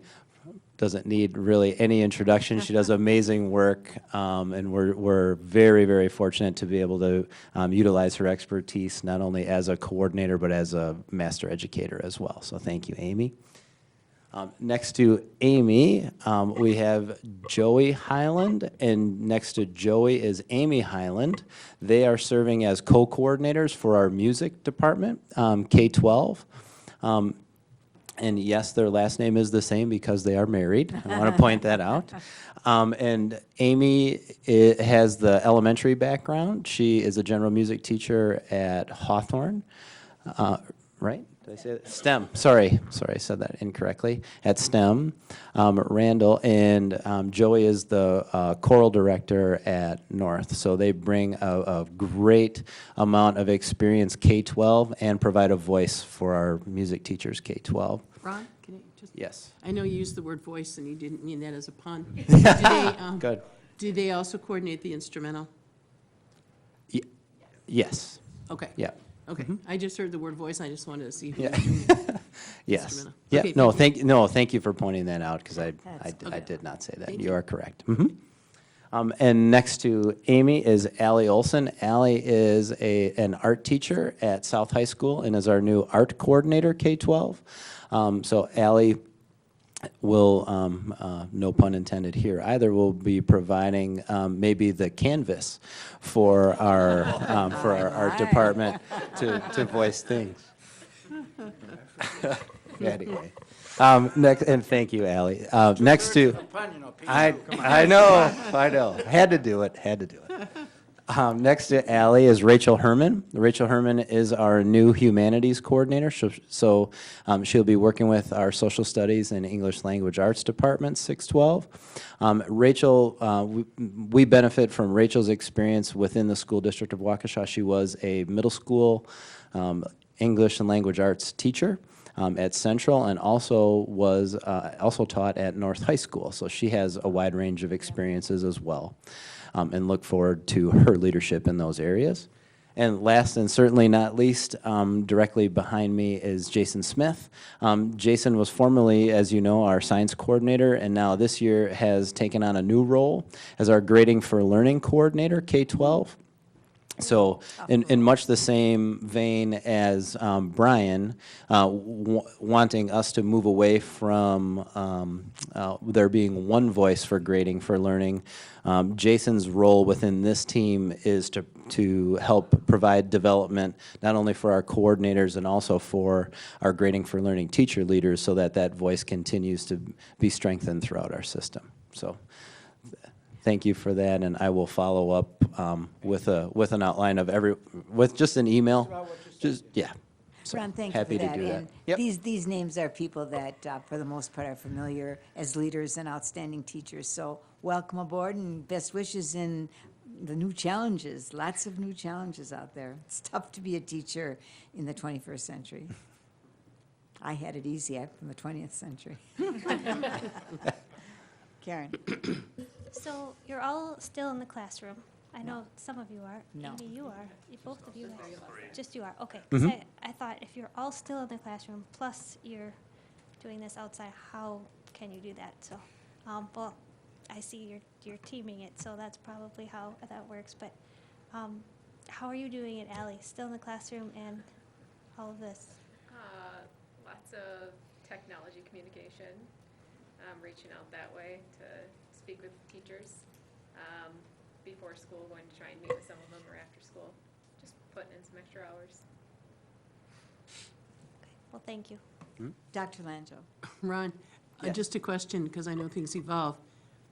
doesn't need really any introduction. She does amazing work, and we're very, very fortunate to be able to utilize her expertise not only as a coordinator but as a master educator as well. So thank you, Amy. Next to Amy, we have Joey Highland, and next to Joey is Amy Highland. They are serving as co-coordinators for our music department, K-12. And yes, their last name is the same because they are married. I want to point that out. And Amy has the elementary background. She is a general music teacher at Hawthorne, right? Did I say that? STEM. Sorry, I said that incorrectly. At STEM, Randall, and Joey is the choral director at North. So they bring a great amount of experience K-12 and provide a voice for our music teachers K-12. Ron, can I just? Yes. I know you used the word voice, and you didn't mean that as a pun. Good. Do they also coordinate the instrumental? Yes. Okay. Yeah. Okay. I just heard the word voice, and I just wanted to see who Yeah. was doing it. Yes. Instrumental. Yeah. Okay, No. Thank you for pointing that out, because I Okay. did not say that. Thank You you. are correct. And next to Amy is Allie Olson. Allie is an art teacher at South High School and is our new art coordinator K-12. So Allie will, no pun intended here either, will be providing maybe the canvas for our art department to voice things. Anyway, next, and thank you, Allie. Next to, I know, had to do it. Next to Allie is Rachel Herman. Rachel Herman is our new humanities coordinator, so she'll be working with our social studies and English language arts department, 612. Rachel, we benefit from Rachel's experience within the school district of Waukesha. She was a middle school English and language arts teacher at Central, and also was also taught at North High School. So she has a wide range of experiences as well, and look forward to her leadership in those areas. And last and certainly not least, directly behind me is Jason Smith. Jason was formerly, as you know, our science coordinator, and now this year has taken on a new role as our grading for learning coordinator, K-12. So in much the same vein as Brian, wanting us to move away from there being one voice for grading for learning, Jason's role within this team is to help provide development not only for our coordinators and also for our grading for learning teacher leaders so that that voice continues to be strengthened throughout our system. So thank you for that, and I will follow up with an outline of with just an email. Just, yeah. So, Ron, thank you for happy that. to do that. And Yep. these names are people that, for the most part, are familiar as leaders and outstanding teachers. So welcome aboard and best wishes in the new challenges. Lots of new challenges out there. It's tough to be a teacher in the 21st century. I had it easy. I'm from the 20th century. Karen? So you're all still in the classroom. I know some of you are. No. Maybe you are. Both of you are. Just you are. Okay. Mm-hmm. 'Cause I thought if you're all still in the classroom, plus you're doing this outside, how can you do that? So, well, I see you're teaming it, so that's probably how that works. But how are you doing it, Allie? Still in the classroom and all of this? Lots of technology communication, reaching out that way to speak with teachers before school, going to try and meet with some of them or after school, just putting in some extra hours. Well, thank you. Dr. Lanzo? Ron, just a question, because I know things evolve.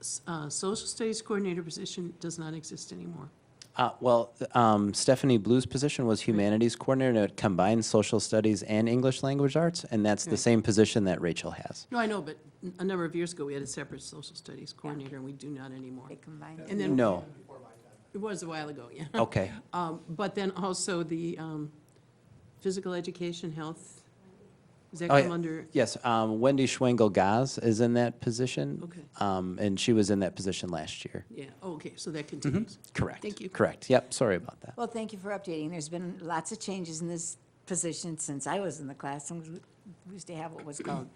Social studies coordinator position does not exist anymore. Stephanie Blue's position was humanities coordinator, and it combines social studies and English language arts, and that's the Okay. same position that Rachel has. No, I know, but a number of years ago, we had a separate social studies coordinator, and we do not anymore. They combined. And then No. It was a while ago, yeah. Okay. But then also the physical education, health, does that Oh, yeah. come under? Yes, Wendy Schwengel-Gaz is in that position. Okay. And she was in that position last year. Yeah, oh, okay, so that continues. Correct. Thank you. Correct. Yep, sorry about that. Well, thank you for updating. There's been lots of changes in this position since I was in the class. And we used to have what was called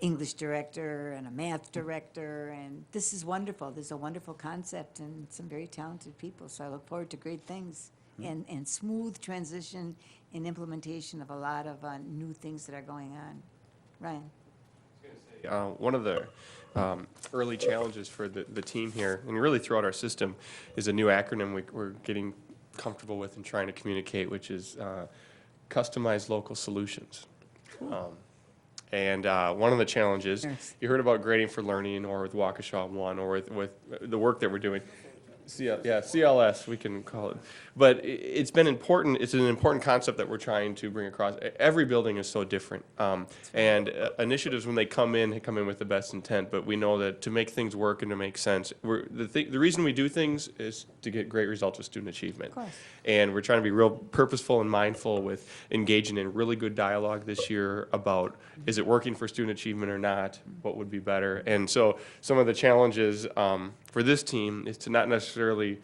English director and a math director, and this is wonderful. There's a wonderful concept and some very talented people, so I look forward to great things and smooth transition and implementation of a lot of new things that are going on. Ryan? One of the early challenges for the team here, and really throughout our system, is a new acronym we're getting comfortable with and trying to communicate, which is customized local solutions. And one of the challenges, Yes. you heard about grading for learning, or with Waukesha One, or with the work that we're doing. CLS, we can call it. But it's been important, it's an important concept that we're trying to bring across. Every building is so different. And initiatives, when they come in with the best intent, but we know that to make things work and to make sense, the reason we do things is to get great results with student achievement. Of course. And we're trying to be real purposeful and mindful with engaging in really good dialogue this year about, is it working for student achievement or not? What would be better? And so some of the challenges for this team is to not necessarily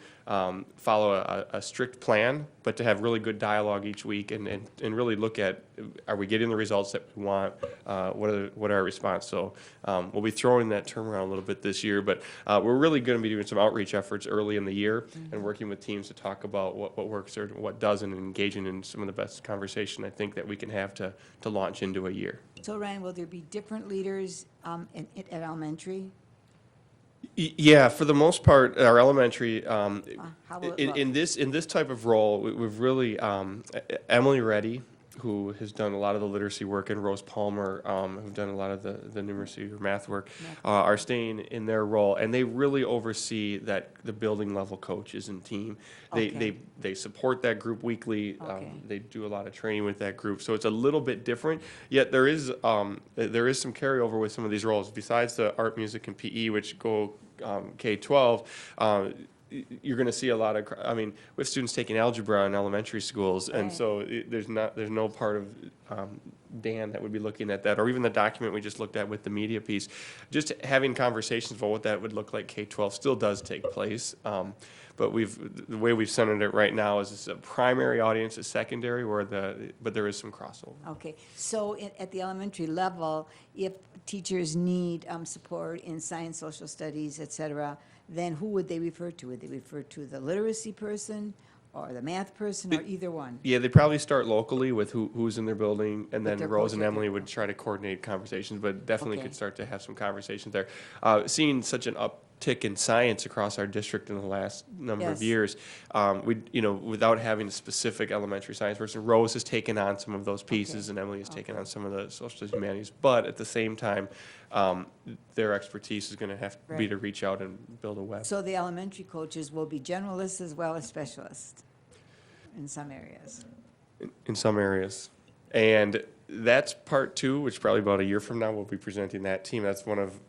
follow a strict plan, but to have really good dialogue each week and really look at, are we getting the results that we want? What are our response? So we'll be throwing that term around a little bit this year, but we're really going to be doing some outreach efforts early in the year and working with teams to talk about what works or what doesn't, and engaging in some of the best conversation I think that we can have to launch into a year. So Ryan, will there be different leaders at elementary? Yeah, for the most part, our elementary, How will it look? in this type of role, we've really, Emily Reddy, who has done a lot of the literacy work, and Rose Palmer, who've done a lot of the numeracy or math work, are staying in their role, and they really oversee the building level coaches and team. Okay. They support that group weekly. Okay. They do a lot of training with that group, so it's a little bit different. Yet there is some carryover with some of these roles. Besides the art, music, and PE, which go K-12, you're going to see a lot of, we have students taking algebra in elementary schools, and Right. so there's no part of Dan that would be looking at that, or even the document we just looked at with the media piece. Just having conversations about what that would look like K-12 still does take place. But the way we've centered it right now is it's a primary audience, a secondary, but there is some crossover. Okay, so at the elementary level, if teachers need support in science, social studies, et cetera, then who would they refer to? Would they refer to the literacy person or the math person, or either one? Yeah, they probably start locally with who's in their building, and then their Rose and coach- Emily would try to coordinate conversations, but definitely Okay. could start to have some conversations there. Seeing such an uptick in science across our district in the last number of Yes. years, without having a specific elementary science person, Rose has taken on some of those pieces, and Emily has taken on some of the social studies humanities. But at the same time, their expertise is going to have to be Right. to reach out and build a web. So the elementary coaches will be generalists as well as specialists in some areas. In some areas. And that's part two, which probably about a year from now, we'll be presenting that team. That's one of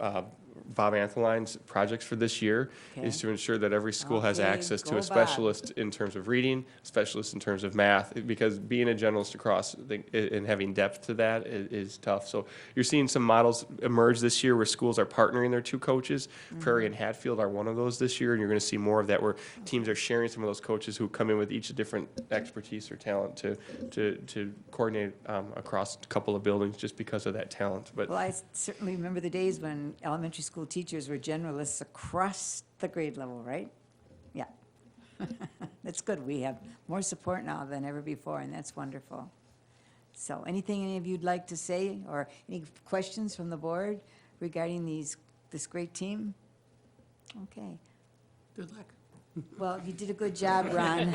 Bob Antheline's projects for this year, is Okay. to ensure that every school has Okay, access to go a Bob. specialist in terms of reading, specialist in terms of math, because being a generalist across and having depth to that is tough. So you're seeing some models emerge this year where schools are partnering their two coaches. Prairie and Hatfield are one of those this year, and you're going to see more of that where teams are sharing some of those coaches who come in with each a different expertise or talent to coordinate across a couple of buildings just because of that talent. But Well, I certainly remember the days when elementary school teachers were generalists across the grade level, right? Yeah. That's good. We have more support now than ever before, and that's wonderful. So anything any of you'd like to say, or any questions from the board regarding this great team? Okay. Good luck. Well, you did a good job, Ron.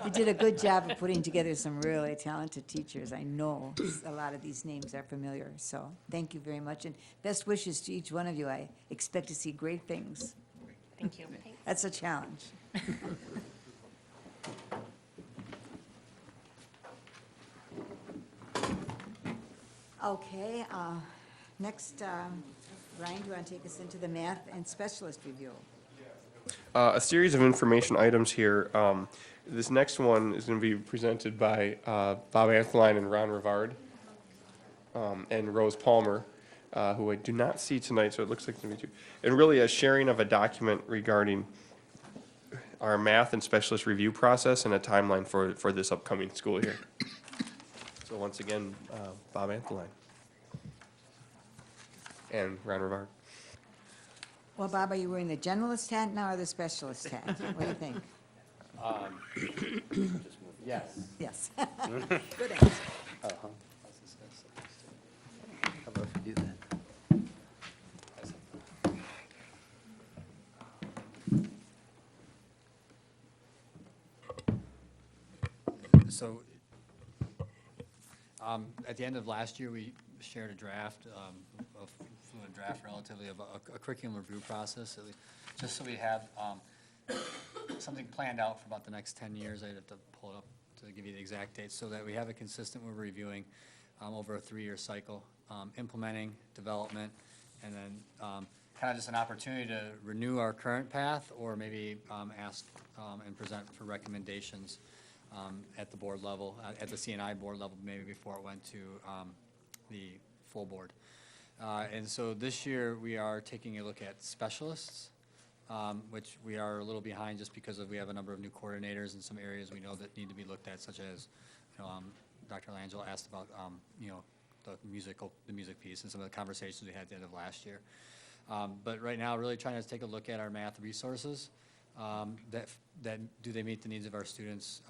You did a good job of putting together some really talented teachers. I know a lot of these names are familiar, so thank you very much, and best wishes to each one of you. I expect to see great things. Thank you. That's a challenge. Okay, next, Ryan, do you want to take us into the math and specialist review? a series of information items here. This next one is going to be presented by Bob Antheline and Ron Rivard and Rose Palmer, who I do not see tonight, so it looks like it's going to be two. And really a sharing of a document regarding our math and specialist review process and a timeline for this upcoming school year. So once again, Bob Antheline and Ron Rivard. Well, Bob, are you wearing the generalist hat now or the specialist hat? What do you think? Yes. Yes. Good answer. How about if you do that? So, at the end of last year, we shared a draft, a fluid draft relatively of a curriculum review process, just so we have something planned out for about the next 10 years. I'd have to pull it up to give you the exact dates, so that we have it consistent with reviewing over a 3-year cycle, implementing, development, and then kind of just an opportunity to renew our current path, or maybe ask and present for recommendations at the board level, at the CNI board level, maybe before it went to the full board. And so this year, we are taking a look at specialists, which we are a little behind just because we have a number of new coordinators in some areas we know that need to be looked at, such as, Dr. Langell asked about, the music piece and some of the conversations we had at the end of last year. But right now, really trying to take a look at our math resources, that do they meet the needs of our students,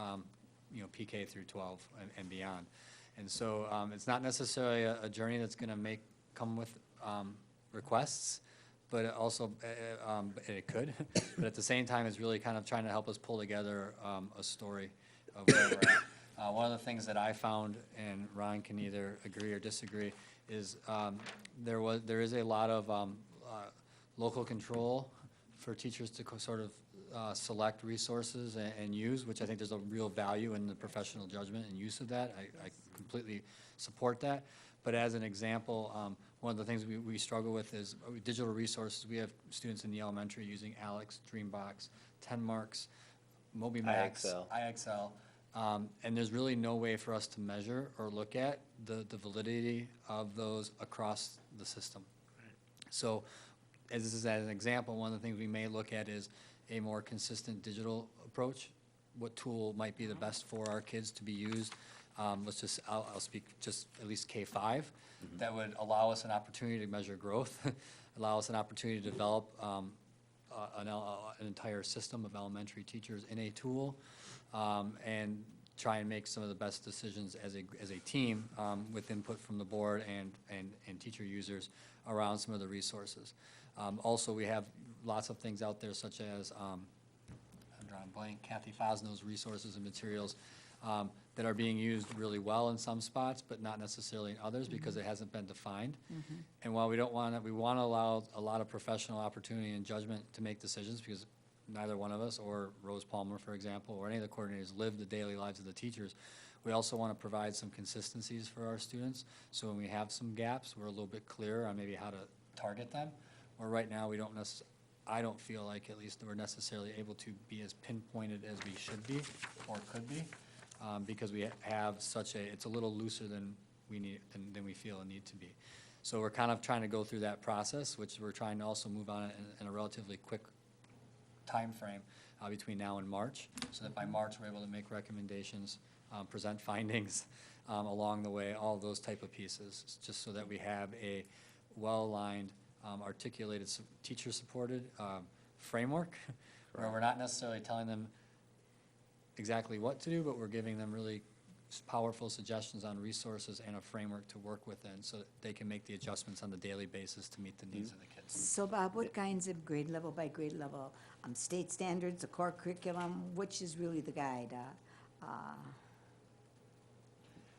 PK through 12 and beyond. And so it's not necessarily a journey that's going to come with requests, but it also, it could. But at the same time, it's really kind of trying to help us pull together a story of where we're at. One of the things that I found, and Ron can either agree or disagree, is there is a lot of local control for teachers to sort of select resources and use, which I think there's a real value in the professional judgment and use of that. I completely support that. But as an example, one of the things we struggle with is digital resources. We have students in the elementary using Alex, Dreambox, 10Marks, MobiMax, IXL. And there's really no way for us to measure or look at the validity of those across the system. So, as this is as an example, one of the things we may look at is a more consistent digital approach. What tool might be the best for our kids to be used? Let's just, I'll speak just at least K-5. That would allow us an opportunity to measure growth, allow us an opportunity to develop an entire system of elementary teachers in a tool, and try and make some of the best decisions as a team with input from the board and teacher users around some of the resources. Also, we have lots of things out there such as, I'm drawing blank, Kathy Fosno's resources and materials that are being used really well in some spots, but not necessarily in others because it hasn't been defined. And while we don't want to, we want to allow a lot of professional opportunity and judgment to make decisions because neither one of us, or Rose Palmer, for example, or any of the coordinators live the daily lives of the teachers. We also want to provide some consistencies for our students. So when we have some gaps, we're a little bit clearer on maybe how to target them. Or right now, we don't I don't feel like at least we're necessarily able to be as pinpointed as we should be or could be. Because we have such it's a little looser than we feel a need to be. So we're kind of trying to go through that process, which we're trying to also move on in a relatively quick time frame between now and March, so that by March we're able to make recommendations, present findings along the way, all those type of pieces, just so that we have a well-aligned, articulated, teacher-supported framework, where we're not necessarily telling them exactly what to do, but we're giving them really powerful suggestions on resources and a framework to work within so that they can make the adjustments on the daily basis to meet the needs of the kids. So Bob, what kinds of grade level by grade level, state standards, the core curriculum, which is really the guide?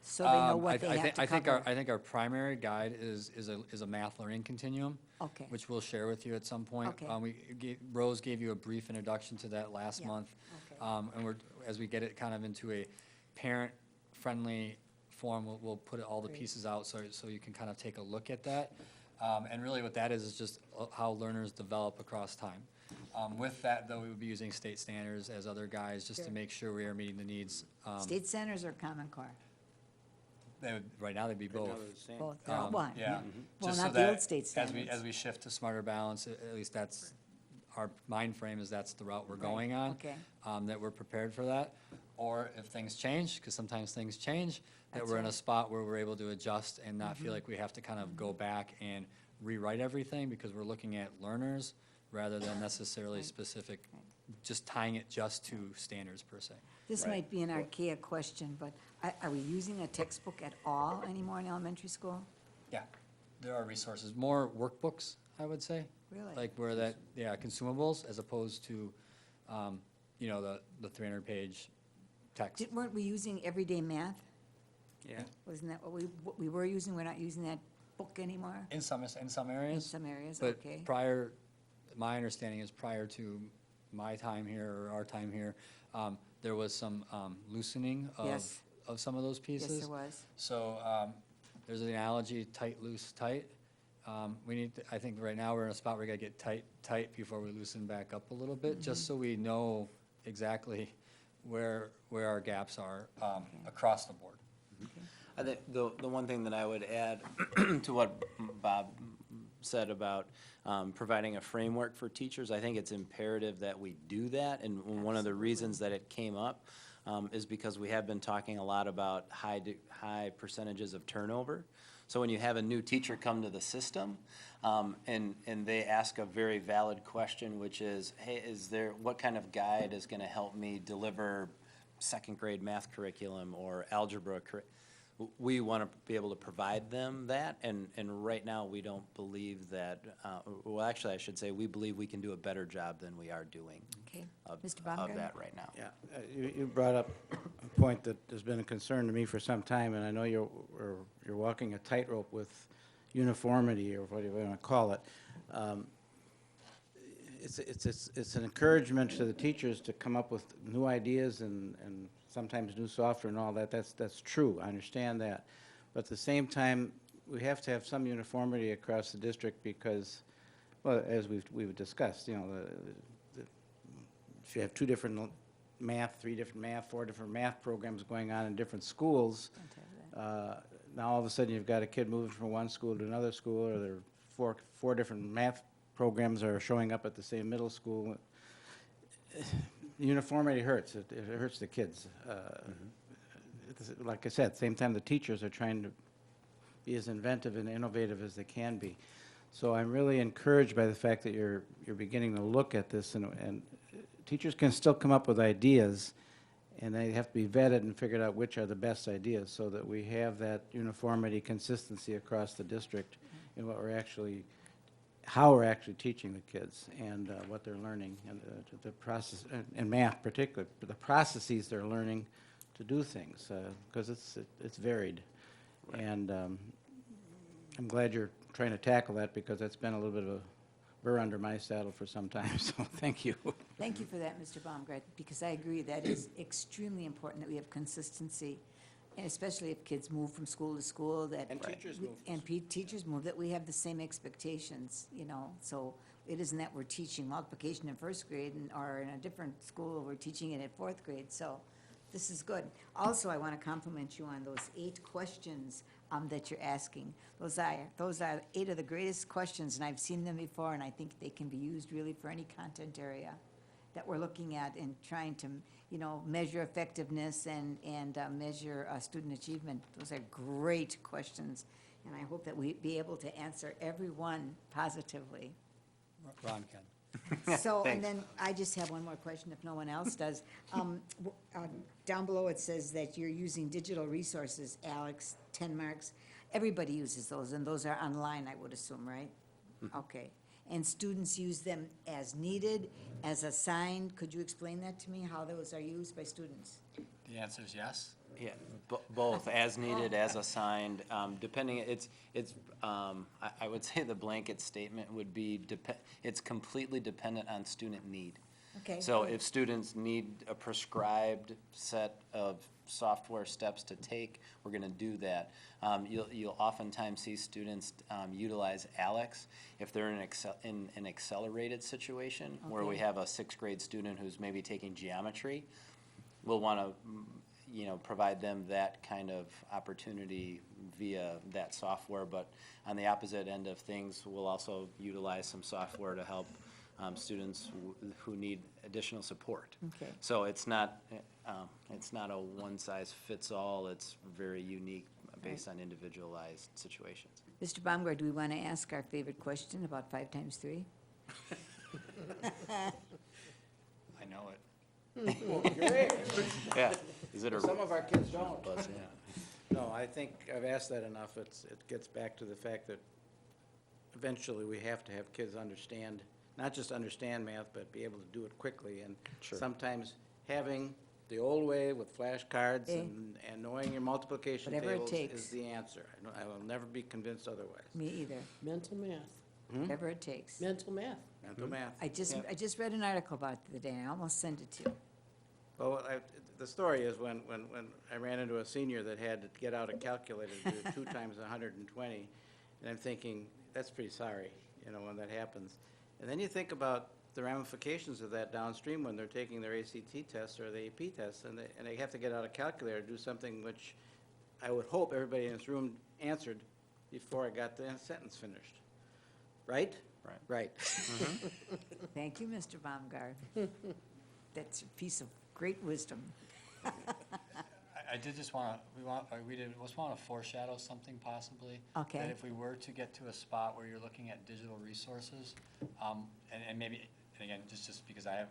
So they know what they have to cover. I think our primary guide is a math learning continuum, Okay. which we'll share with you at some point. Okay. Rose gave you a brief introduction to that last Yeah. month. Okay. And as we get it kind of into a parent-friendly form, we'll put all the Great. pieces out so you can kind of take a look at that. And really what that is just how learners develop across time. With that, though, we would be using state standards as other guides just to Sure. make sure we are meeting the needs. State centers or Common Core? Right now, they'd be both. Both, they're all one. Yeah. Well, Just so not the that old state As standards. we shift to smarter balance, at least that's, our mind frame is that's the route we're going on. Okay. That we're prepared for that. Or if things change, because sometimes things change, that That's we're in a right. spot where we're able to adjust and not feel like we have to kind of go back and rewrite everything because we're looking at learners rather than necessarily specific, just tying it just to standards per se. This might be an archaic question, but are we using a textbook at all anymore in elementary school? Yeah, there are resources, more workbooks, I would say. Really? Like where that, consumables as opposed to, the 300-page text. Weren't we using everyday math? Yeah. Wasn't that what we were using? We're not using that book anymore? In some In areas. some areas, But okay. my understanding is prior to my time here or our time here, there was some loosening Yes. of some of those pieces. Yes, there was. So there's an analogy, tight, loose, tight. I think right now we're in a spot where we gotta get tight before we loosen back up a little bit, just so we know exactly where our gaps are across the board. I think the one thing that I would add to what Bob said about providing a framework for teachers, I think it's imperative that we do that. And one of the reasons that it came up is because we have been talking a lot about high percentages of turnover. So when you have a new teacher come to the system and they ask a very valid question, which is, hey, what kind of guide is going to help me deliver second grade math curriculum or algebra curriculum? We want to be able to provide them that, and right now, we don't believe that, well, actually, I should say, we believe we can do a better job than we are doing Okay. of Mr. of Baumgartner? that right now. Yeah, you brought up a point that has been a concern to me for some time, and I know you're walking a tightrope with uniformity, or whatever you want to call it. It's an encouragement to the teachers to come up with new ideas and sometimes new software and all that. That's true, I understand that. But at the same time, we have to have some uniformity across the district because, well, as we've discussed, if you have 2 different math, 3 different math, 4 different math programs going on in different schools, now all of a sudden you've got a kid moving from one school to another school, or there are four different math programs are showing up at the same middle school. Uniformity hurts. It hurts the kids. Like I said, same time the teachers are trying to be as inventive and innovative as they can be. So I'm really encouraged by the fact that you're beginning to look at this, and teachers can still come up with ideas, and they have to be vetted and figured out which are the best ideas, so that we have that uniformity, consistency across the district in what we're actually, how we're actually teaching the kids, and what they're learning, and the process, and math particularly, the processes they're learning to do things, because it's varied. And I'm glad you're trying to tackle that, because that's been a little bit of a burr under my saddle for some time, so thank you. Thank you for that, Mr. Baumgart, because I agree that is extremely important that we have consistency, and especially if kids move from school to school, that. And teachers move from teachers move, that we have the same expectations, you know, so it isn't that we're teaching multiplication in first grade, or in a different school, we're teaching it in fourth grade, so this is good. Also, I want to compliment you on those 8 questions that you're asking. Those are 8 of the greatest questions, and I've seen them before, and I think they can be used really for any content area that we're looking at and trying to, you know, measure effectiveness and measure student achievement. Those are great questions, and I hope that we be able to answer every one positively. Ron can. So, and Thanks. then I just have one more question, if no one else does. Down below, it says that you're using digital resources, Alex, 10 marks. Everybody uses those, and those are online, I would assume, right? Okay. And students use them as needed, as assigned. Could you explain that to me, how those are used by students? The answer is yes. Yeah, both, as needed, as assigned, depending, I would say the blanket statement would be, it's completely dependent on student need. Okay. So if students need a prescribed set of software steps to take, we're gonna do that. You'll oftentimes see students utilize Alex if they're in an accelerated situation, where we Okay. have a 6th grade student who's maybe taking geometry. We'll wanna, provide them that kind of opportunity via that software. But on the opposite end of things, we'll also utilize some software to help students who need additional support. Okay. So it's not a one-size-fits-all, it's very unique based on individualized situations. Mr. Baumgart, do we want to ask our favorite question about 5 times 3? I know it. Yeah. Is it a? Some of our kids don't. Buzz, yeah. No, I think I've asked that enough. It gets back to the fact that eventually we have to have kids understand, not just understand math, but be able to do it quickly. And Sure. sometimes having the old way with flashcards Eh. and knowing your multiplication Whatever it tables takes. is the answer. I will never be convinced otherwise. Me either. Mental math, Whatever it takes. mental math. Mental math. I just read an article about it today, and I almost sent it to you. Well, the story is when I ran into a senior that had to get out a calculator to do 2 times 120, and I'm thinking, that's pretty sorry, when that happens. And then you think about the ramifications of that downstream when they're taking their ACT test or the AP test, and they have to get out a calculator to do something which I would hope everybody in this room answered before I got the sentence finished. Right? Right. Right. Thank you, Mr. Baumgart. That's a piece of great wisdom. I did just want to, we just want to foreshadow something possibly. Okay. That if we were to get to a spot where you're looking at digital resources, and maybe, and again, just because I have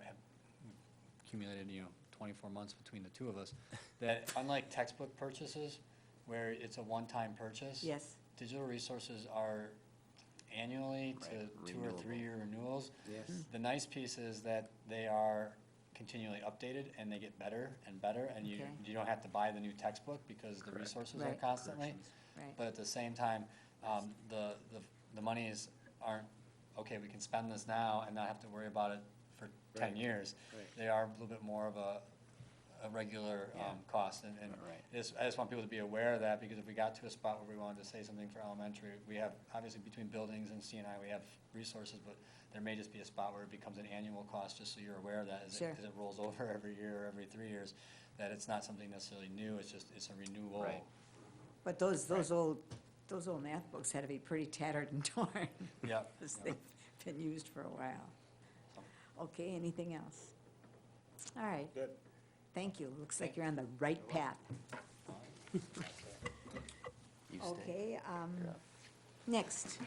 accumulated, 24 months between the two of us, that unlike textbook purchases, where it's a one-time purchase. Yes. Digital resources are annually to Right, 2 or 3 year renewals. Yes. The nice piece is that they are continually updated and they get better and better, and Okay. you don't have to buy the new textbook because the resources are Right. constantly. Right. But at the same time, the monies aren't, okay, we can spend this now and not have to worry about it for 10 Right. years. Right. They are a little bit more of a regular cost, and Right. I just want people to be aware of that, because if we got to a spot where we wanted to say something for elementary, we have, obviously between buildings and CNI, we have resources, but there may just be a spot where it becomes an annual cost, just so you're aware of that, as Sure. it rolls over every year or every 3 years, that it's not something necessarily new, it's a renewal Right. But those old math books had to be pretty tattered and torn. Yep. Because they've been used for a while. Okay, anything else? All right. Good. Thank you. Looks like you're on the right path. Okay, next,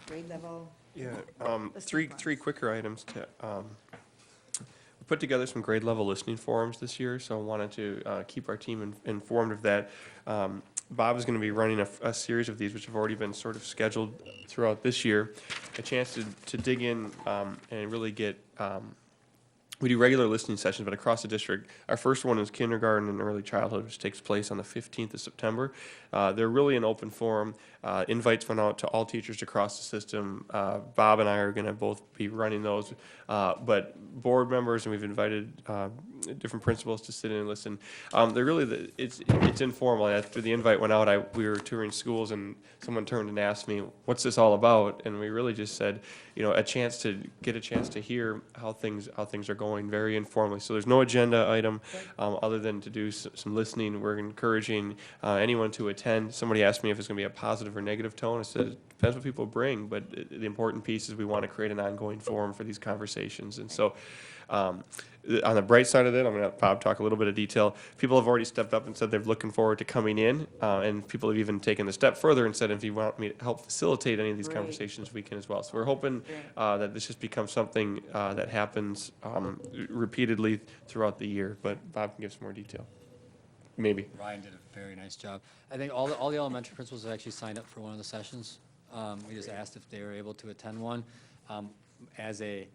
grade level. Yeah, Listening three forums. quicker items to, we put together some grade level listening forums this year, so I wanted to keep our team informed of that. Bob is going to be running a series of these, which have already been sort of scheduled throughout this year. A chance to dig in and really get, we do regular listening sessions, but across the district. Our first one is kindergarten and early childhood, which takes place on the 15th of September. They're really an open forum. Invites went out to all teachers across the system. Bob and I are going to both be running those, but board members, and we've invited different principals to sit in and listen. They're really, it's informal. After the invite went out, we were touring schools, and someone turned and asked me, "What's this all about?" And we really just said, a chance to hear how things are going very informally. So there's no agenda item other than to do some listening. We're encouraging anyone to attend. Somebody asked me if it's going to be a positive or negative tone. I said, it depends what people bring, but the important piece is we want to create an ongoing forum for these conversations. And so on the bright side of it, I'm going to let Bob talk a little bit of detail. People have already stepped up and said they're looking forward to coming in, and people have even taken the step further and said, if you want me to help facilitate any of these Great. conversations, we can as well. So we're hoping Great. that this just becomes something that happens repeatedly throughout the year, but Bob can give some more detail. Maybe. Ryan did a very nice job. I think all the elementary principals have actually signed up for one of the sessions. We just asked if they were able to attend one as a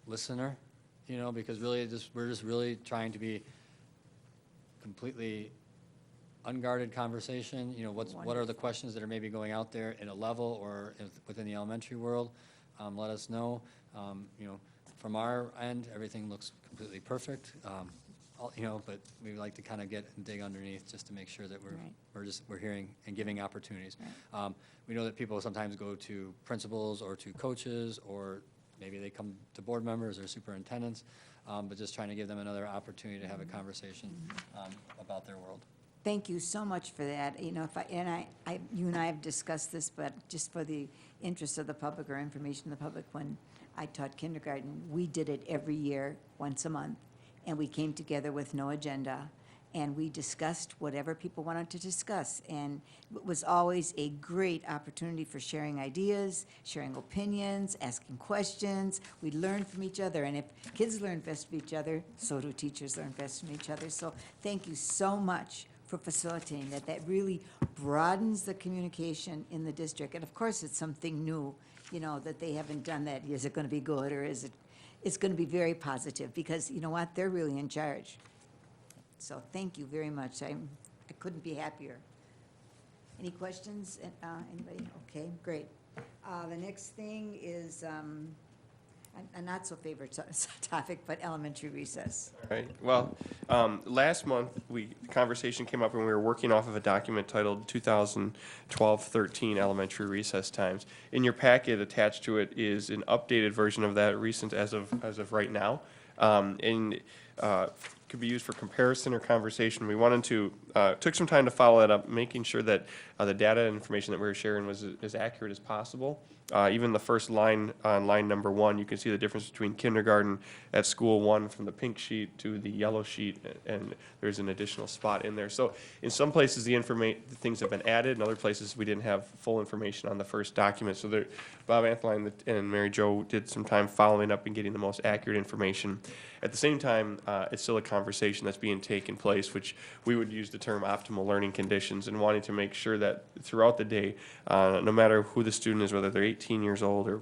listener, because really we're just really trying to be completely unguarded conversation. What are the questions that are maybe going out there in a level or within the elementary world? Let us know. From our end, everything looks completely perfect. But we like to kind of get and dig underneath just to make sure that we're hearing and giving opportunities. We know that people sometimes go to principals or to coaches, or maybe they come to board members or superintendents, but just trying to give them another opportunity to have a conversation about their world. Thank you so much for that. You and I have discussed this, but just for the interest of the public or information of the public, when I taught kindergarten, we did it every year, once a month, and we came together with no agenda, and we discussed whatever people wanted to discuss. And it was always a great opportunity for sharing ideas, sharing opinions, asking questions. We learned from each other, and if kids learn best from each other, so do teachers learn best from each other. So thank you so much for facilitating that. That really broadens the communication in the district. And of course, it's something new, that they haven't done that. Is it going to be good, or is it? It's going to be very positive, because you know what? They're really in charge. So thank you very much. I couldn't be happier. Any questions? Anybody? Okay, great. The next thing is a not so favorite topic, but elementary recess. All right. Well, last month, the conversation came up when we were working off of a document titled 2012-13 Elementary Recess Times. In your packet attached to it is an updated version of that, recent as of right now. Could be used for comparison or conversation. We wanted to, took some time to follow that up, making sure that the data and information that we were sharing was as accurate as possible. Even the first line on line number 1, you can see the difference between kindergarten at school 1 from the pink sheet to the yellow sheet, and there's an additional spot in there. So in some places the things have been added, in other places we didn't have full information on the first document. So there, Bob Antheline and Mary Jo did some time following up and getting the most accurate information. At the same time, it's still a conversation that's being taken place, which we would use the term optimal learning conditions, and wanting to make sure that throughout the day, no matter who the student is, whether they're 18 years old or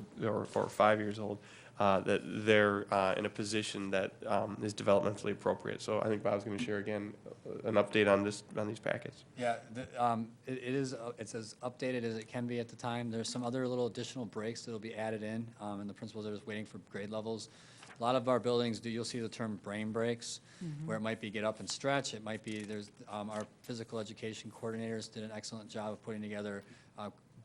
5 years old, that they're in a position that is developmentally appropriate. So I think Bob's going to share again an update on these packets. Yeah, it's as updated as it can be at the time. There's some other little additional breaks that'll be added in, and the principals are just waiting for grade levels. A lot of our buildings you'll see the term brain breaks, where it might be get up and stretch. It might be, our physical education coordinators did an excellent job of putting together,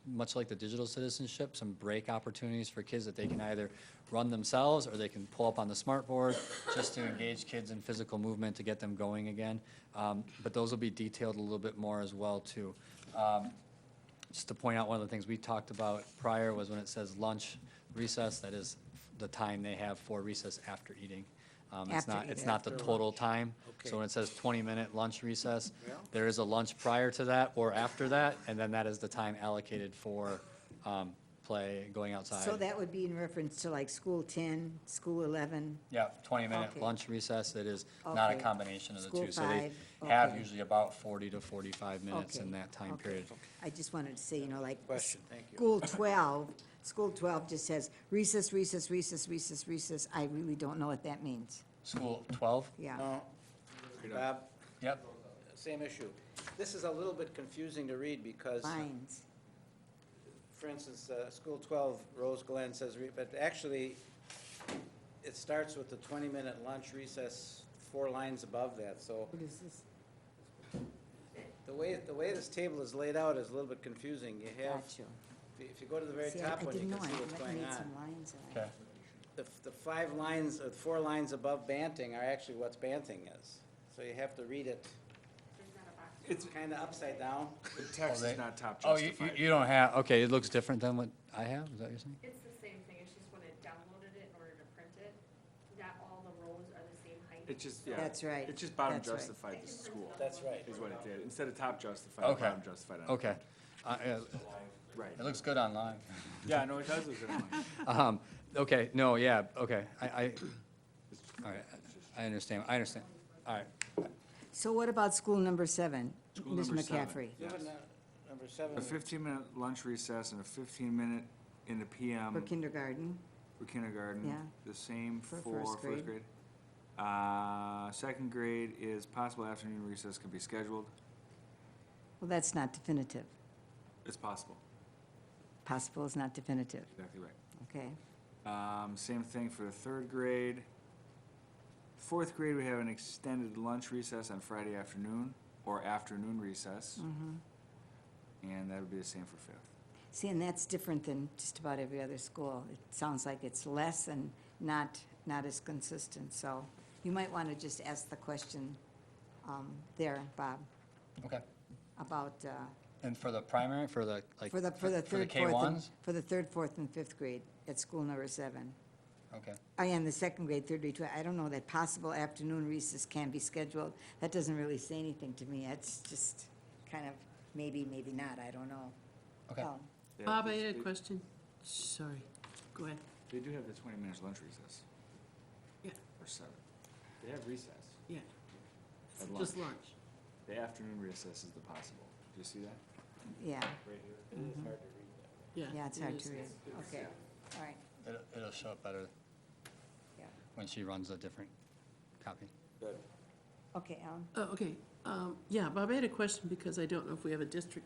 much like the digital citizenship, some break opportunities for kids that they can either run themselves or they can pull up on the smart board just to engage kids in physical movement to get them going again. But those will be detailed a little bit more as well too. Just to point out, one of the things we talked about prior was when it says lunch recess, that is the time they have for recess after eating. After It's eating. not the total time. Okay. So when it says 20-minute lunch recess, Yeah. there is a lunch prior to that or after that, and then that is the time allocated for play, going outside. So that would be in reference to like school 10, school 11? Yeah, 20-minute Okay. lunch recess. It is not a Okay. combination of the School two. So they 5, have okay. usually about 40 to 45 minutes in Okay, that time okay. period. I just wanted to say, you know, like. Question, thank you. School 12 just says recess, recess, recess, recess, recess. I really don't know what that means. School 12? Yeah. No, Bob, Yep. same issue. This is a little bit confusing to read because, Lines. for instance, School 12, Rose Glen says, but actually, it starts with the 20-minute lunch recess, 4 lines above that, so What is this? the way this table is laid out is a little bit confusing. You have, Got you. if you go to the very See, top I one, you didn't can know. see what's I going made on. some lines. Okay. The 5 lines, 4 lines above Banting are actually what's Banting is. So you have to read it It's, kind of upside down. the text they- is not top Oh, justified. you don't have, okay, it looks different than what I have? Is that what you're saying? It's the same thing, it's just when it downloaded it in order to print it, not all the rows are the same height. It just, yeah. That's right. It just bottom That's right. justified the school, That's right. is what it did. Instead of top justified, Okay. bottom justified. on- Okay. Right. It looks good online. Yeah, no, it does look good. online. Okay, no, yeah, okay. All right, I understand, All right. So what about school number 7? School Ms. number 7, McCaffrey? yes. Number 7. A 15-minute lunch recess and a 15-minute in the PM For kindergarten? for kindergarten. Yeah. The same For for first first grade. grade. Second grade is possible afternoon recess can be scheduled. Well, that's not definitive. It's possible, Possible is not definitive. exactly right. Okay. Same thing for the third grade. Fourth grade, we have an extended lunch recess on Friday afternoon, or afternoon recess. And that would be the same for fifth. See, and that's different than just about every other school. It sounds like it's less and not as consistent. So you might want to just ask the question there, Bob, Okay. about, And for the primary, for the, like, for the for the third, fourth, and, K1s? for the third, fourth, and fifth grade at school number 7. Okay. And the second grade, third grade, I don't know that possible afternoon recess can be scheduled. That doesn't really say anything to me. It's just kind of maybe, maybe not, I don't know. Okay. They have Bob, I this- had a they- question. Sorry, go ahead. They do have the 20 minutes lunch recess. Yeah. For 7. They have recess. Yeah. At Just lunch. lunch. The afternoon recess is the possible. Do you see that? Yeah, Right here. It is hard to read that. Yeah. yeah, it's it hard is. to read. Okay, all right, It'll show up better yeah. when she runs a different copy. Okay, Alan? Oh, okay. Yeah, Bob, I had a question because I don't know if we have a district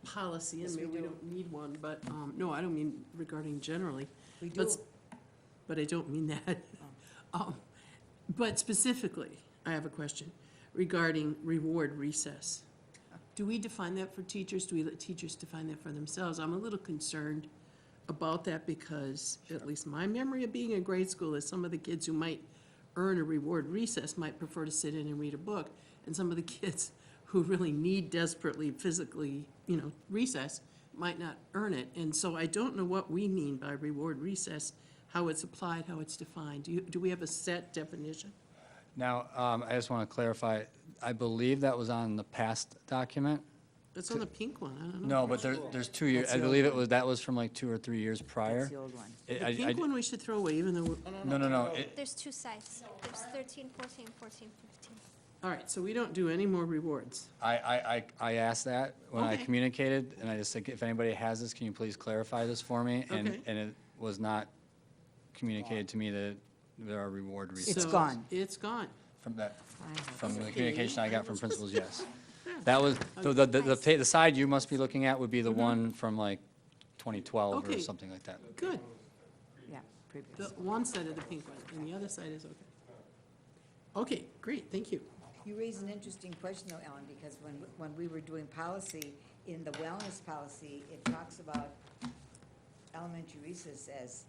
policy, Yes, and we maybe we do. don't need one, but, no, I don't mean regarding generally. We But do. s- But I don't mean that. But specifically, I have a question regarding reward recess. Do we define that for teachers? Do we let teachers define that for themselves? I'm a little concerned about that because at least my memory of being in grade school is some of the kids who might earn a reward recess might prefer to sit in and read a book. And some of the kids who really need desperately physically, recess might not earn it. And so I don't know what we mean by reward recess, how it's applied, how it's defined. Do we have a set definition? Now, I just want to clarify, I believe that was on the past document. It's on the pink one, I don't know. No, but there's 2 years, That's I the old believe one. that was from like 2 or 3 years prior. That's the old one. The pink one we should throw away, even though, No, There's 2 sides. There's 13, 14, 14, 15. all right, so we don't do any more rewards. I asked that when I Okay. communicated, and I just said, if anybody has this, can you please clarify this for me? Okay. And it was not communicated to me that there are reward It's reasons. So gone. It's gone. From that, I hope from the Okay. communication I got from principals, yes. That was, the side you must be looking at would be the one from like 2012 or Mm-hmm. Okay. something like that. Good. Yeah, The previous. one side of the pink one, and the other side is okay. Okay, great, thank you. You raise an interesting question though, Ellen, because when we were doing policy, in the wellness policy, it talks about elementary recess as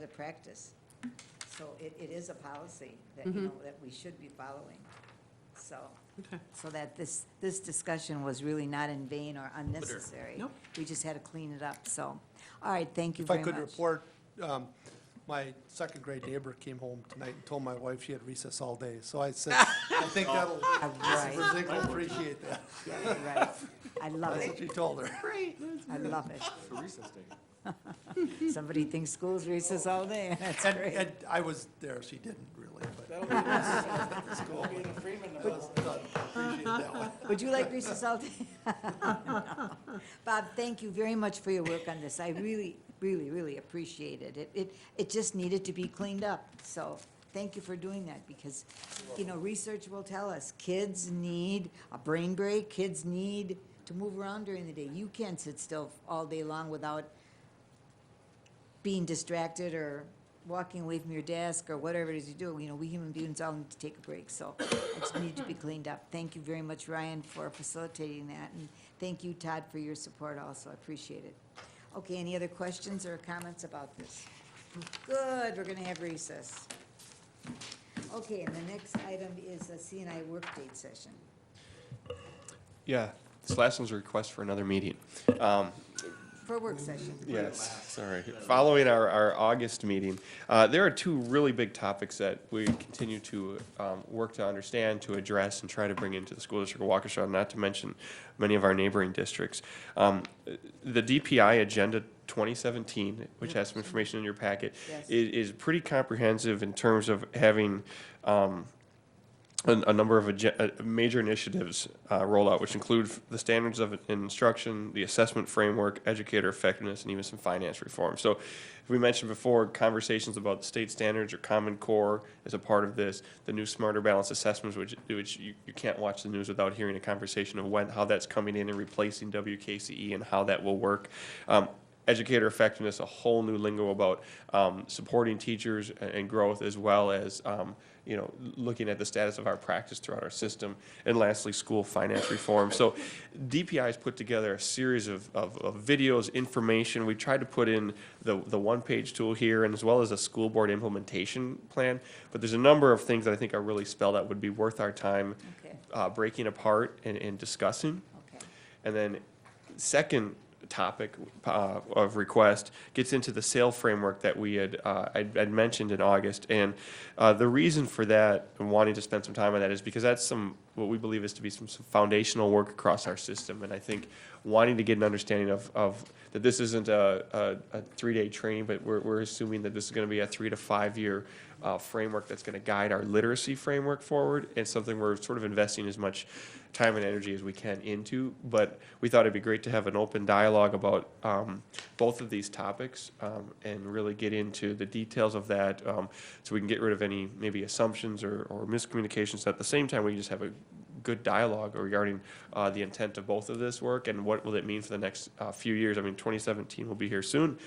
a practice. So it is a policy that, that we should be following. So Okay. so that this discussion was really not in vain or unnecessary. Nope. We just had to clean it up, so, all right, thank you If I very much. could report, my second grade neighbor came home tonight and told my wife she had recess all day. So I said, I think that'll, Right. Mrs. Verzick will appreciate that. Yeah, right. I love That's what it. she told her. Great. I love it. For recess day. Somebody thinks school's recess all day. That's And, great. and I was there, she didn't really, but. That'll be the school. That'll be the Freeman. I appreciate that one. Would you like recess all day? No. Bob, thank you very much for your work on this. I really, really, really appreciate it. It just needed to be cleaned up. So thank you for doing that because, research will tell us kids need a brain break. Kids need to move around during the day. You can't sit still all day long without being distracted or walking away from your desk or whatever it is you do. We human beings all need to take a break, so it's need to be cleaned up. Thank you very much, Ryan, for facilitating that, and thank you, Todd, for your support also. I appreciate it. Okay, any other questions or comments about this? Good, we're gonna have recess. Okay, and the next item is a CNI work date session. Yeah, this last one's a request for another meeting. For a work session. Yes, sorry. Following our August meeting, there are two really big topics that we continue to work to understand, to address, and try to bring into the school district of Waukesha, not to mention many of our neighboring districts. The DPI Agenda 2017, which has some information in your packet, Yes. is pretty comprehensive in terms of having a number of major initiatives roll out, which include the standards of instruction, the assessment framework, educator effectiveness, and even some finance reform. So, we mentioned before, conversations about state standards or Common Core as a part of this, the new Smarter Balanced Assessments, which you can't watch the news without hearing a conversation of how that's coming in and replacing WKCE and how that will work. Educator effectiveness, a whole new lingo about supporting teachers and growth, as well as looking at the status of our practice throughout our system, and lastly, school finance reform. So DPI has put together a series of videos, information. We tried to put in the one-page tool here, and as well as a school board implementation plan. But there's a number of things that I think are really spelled out would be worth our time Okay, breaking apart and discussing. okay. And then second topic of request gets into the sale framework that we had I'd mentioned in August. And the reason for that and wanting to spend some time on that is because that's what we believe is to be some foundational work across our system. And I think wanting to get an understanding of that this isn't a 3-day training, but we're assuming that this is going to be a 3 to 5 year framework that's going to guide our literacy framework forward, and something we're sort of investing as much time and energy as we can into. But we thought it'd be great to have an open dialogue about both of these topics and really get into the details of that, so we can get rid of any maybe assumptions or miscommunications. At the same time, we can just have a good dialogue regarding the intent of both of this work and what will it mean for the next few years. I mean, 2017 will be here soon,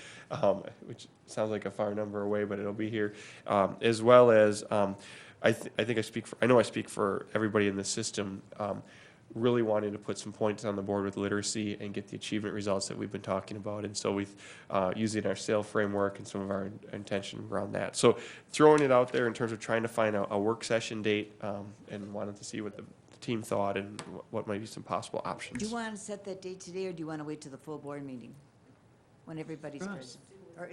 which sounds like a far number away, but it'll be here, as well as I think I know I speak for everybody in the system, really wanting to put some points on the board with literacy and get the achievement results that we've been talking about. And so we've using our SAIL framework and some of our intention around that. So throwing it out there in terms of trying to find a work session date, and wanted to see what the team thought and what might be some possible options. Do you want to set that date today, or do you want to wait till the full board meeting? When everybody's For us. present? Or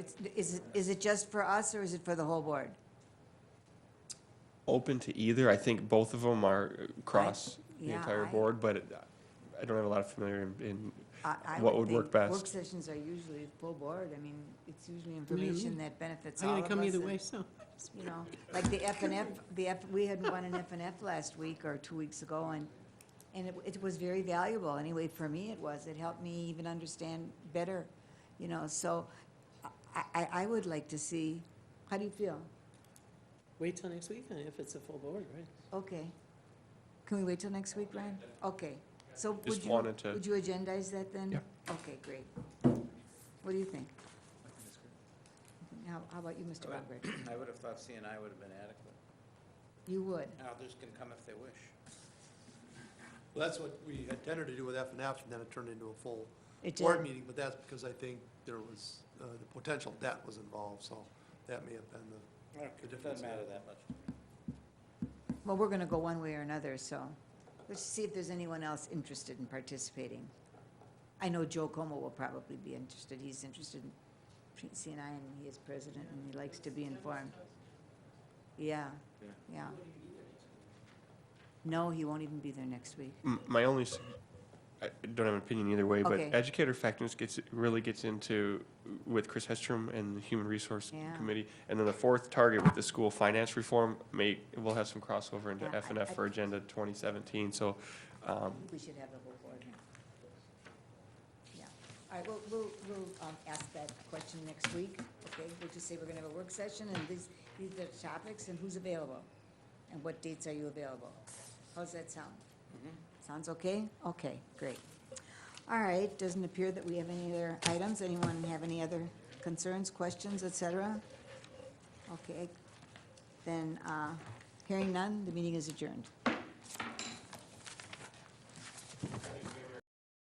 is it just for us, or is it for the whole board? Open to either. I think both of them are across the Yeah, entire board, but I don't have a lot of familiarity in I what would work think best. Work sessions are usually full board. I mean, it's usually information that benefits I'm all gonna of come us. either and, way, so. Like the F and F, we had one in F and F last week or 2 weeks ago, and it was very valuable. Anyway, for me, it was. It helped me even understand better, so I would like to see, how do you feel? Wait till next week, and if it's a full board, right? Okay. Can we wait till next week, Ryan? Okay. So Just wanted to- would you agendize that then? Yeah. Okay, great. What do you think? How about you, Mr. Robert? I would have thought CNI would have been adequate. You would? Others can come if they wish. Well, that's what we intended to do with F and F, and then it turned into a full It board did. meeting, but that's because I think there was, the potential debt was involved, so that may have been the It difference. doesn't matter that much. Well, we're going to go one way or another, so. Let's see if there's anyone else interested in participating. I know Joe Como will probably be interested. He's interested in CNI, and he is president, and he likes to be informed. Yeah, yeah. No, he won't even be there next week. My only, I don't have an opinion either way, but Okay. educator effectiveness really gets into, with Chris Hedstrom and the Human Resource Yeah. Committee. And then the fourth target with the school finance reform we'll have some crossover into Yeah, F and F for Agenda 2017, so, I think we should have the whole board. Yeah. All right, we'll ask that question next week, okay? We'll just say we're gonna have a work session, and these are the topics, and who's available? And what dates are you available? How's that sound? Sounds okay? Okay, great. All right, doesn't appear that we have any other items. Anyone have any other concerns, questions, et cetera? Okay, then, hearing none, the meeting is adjourned.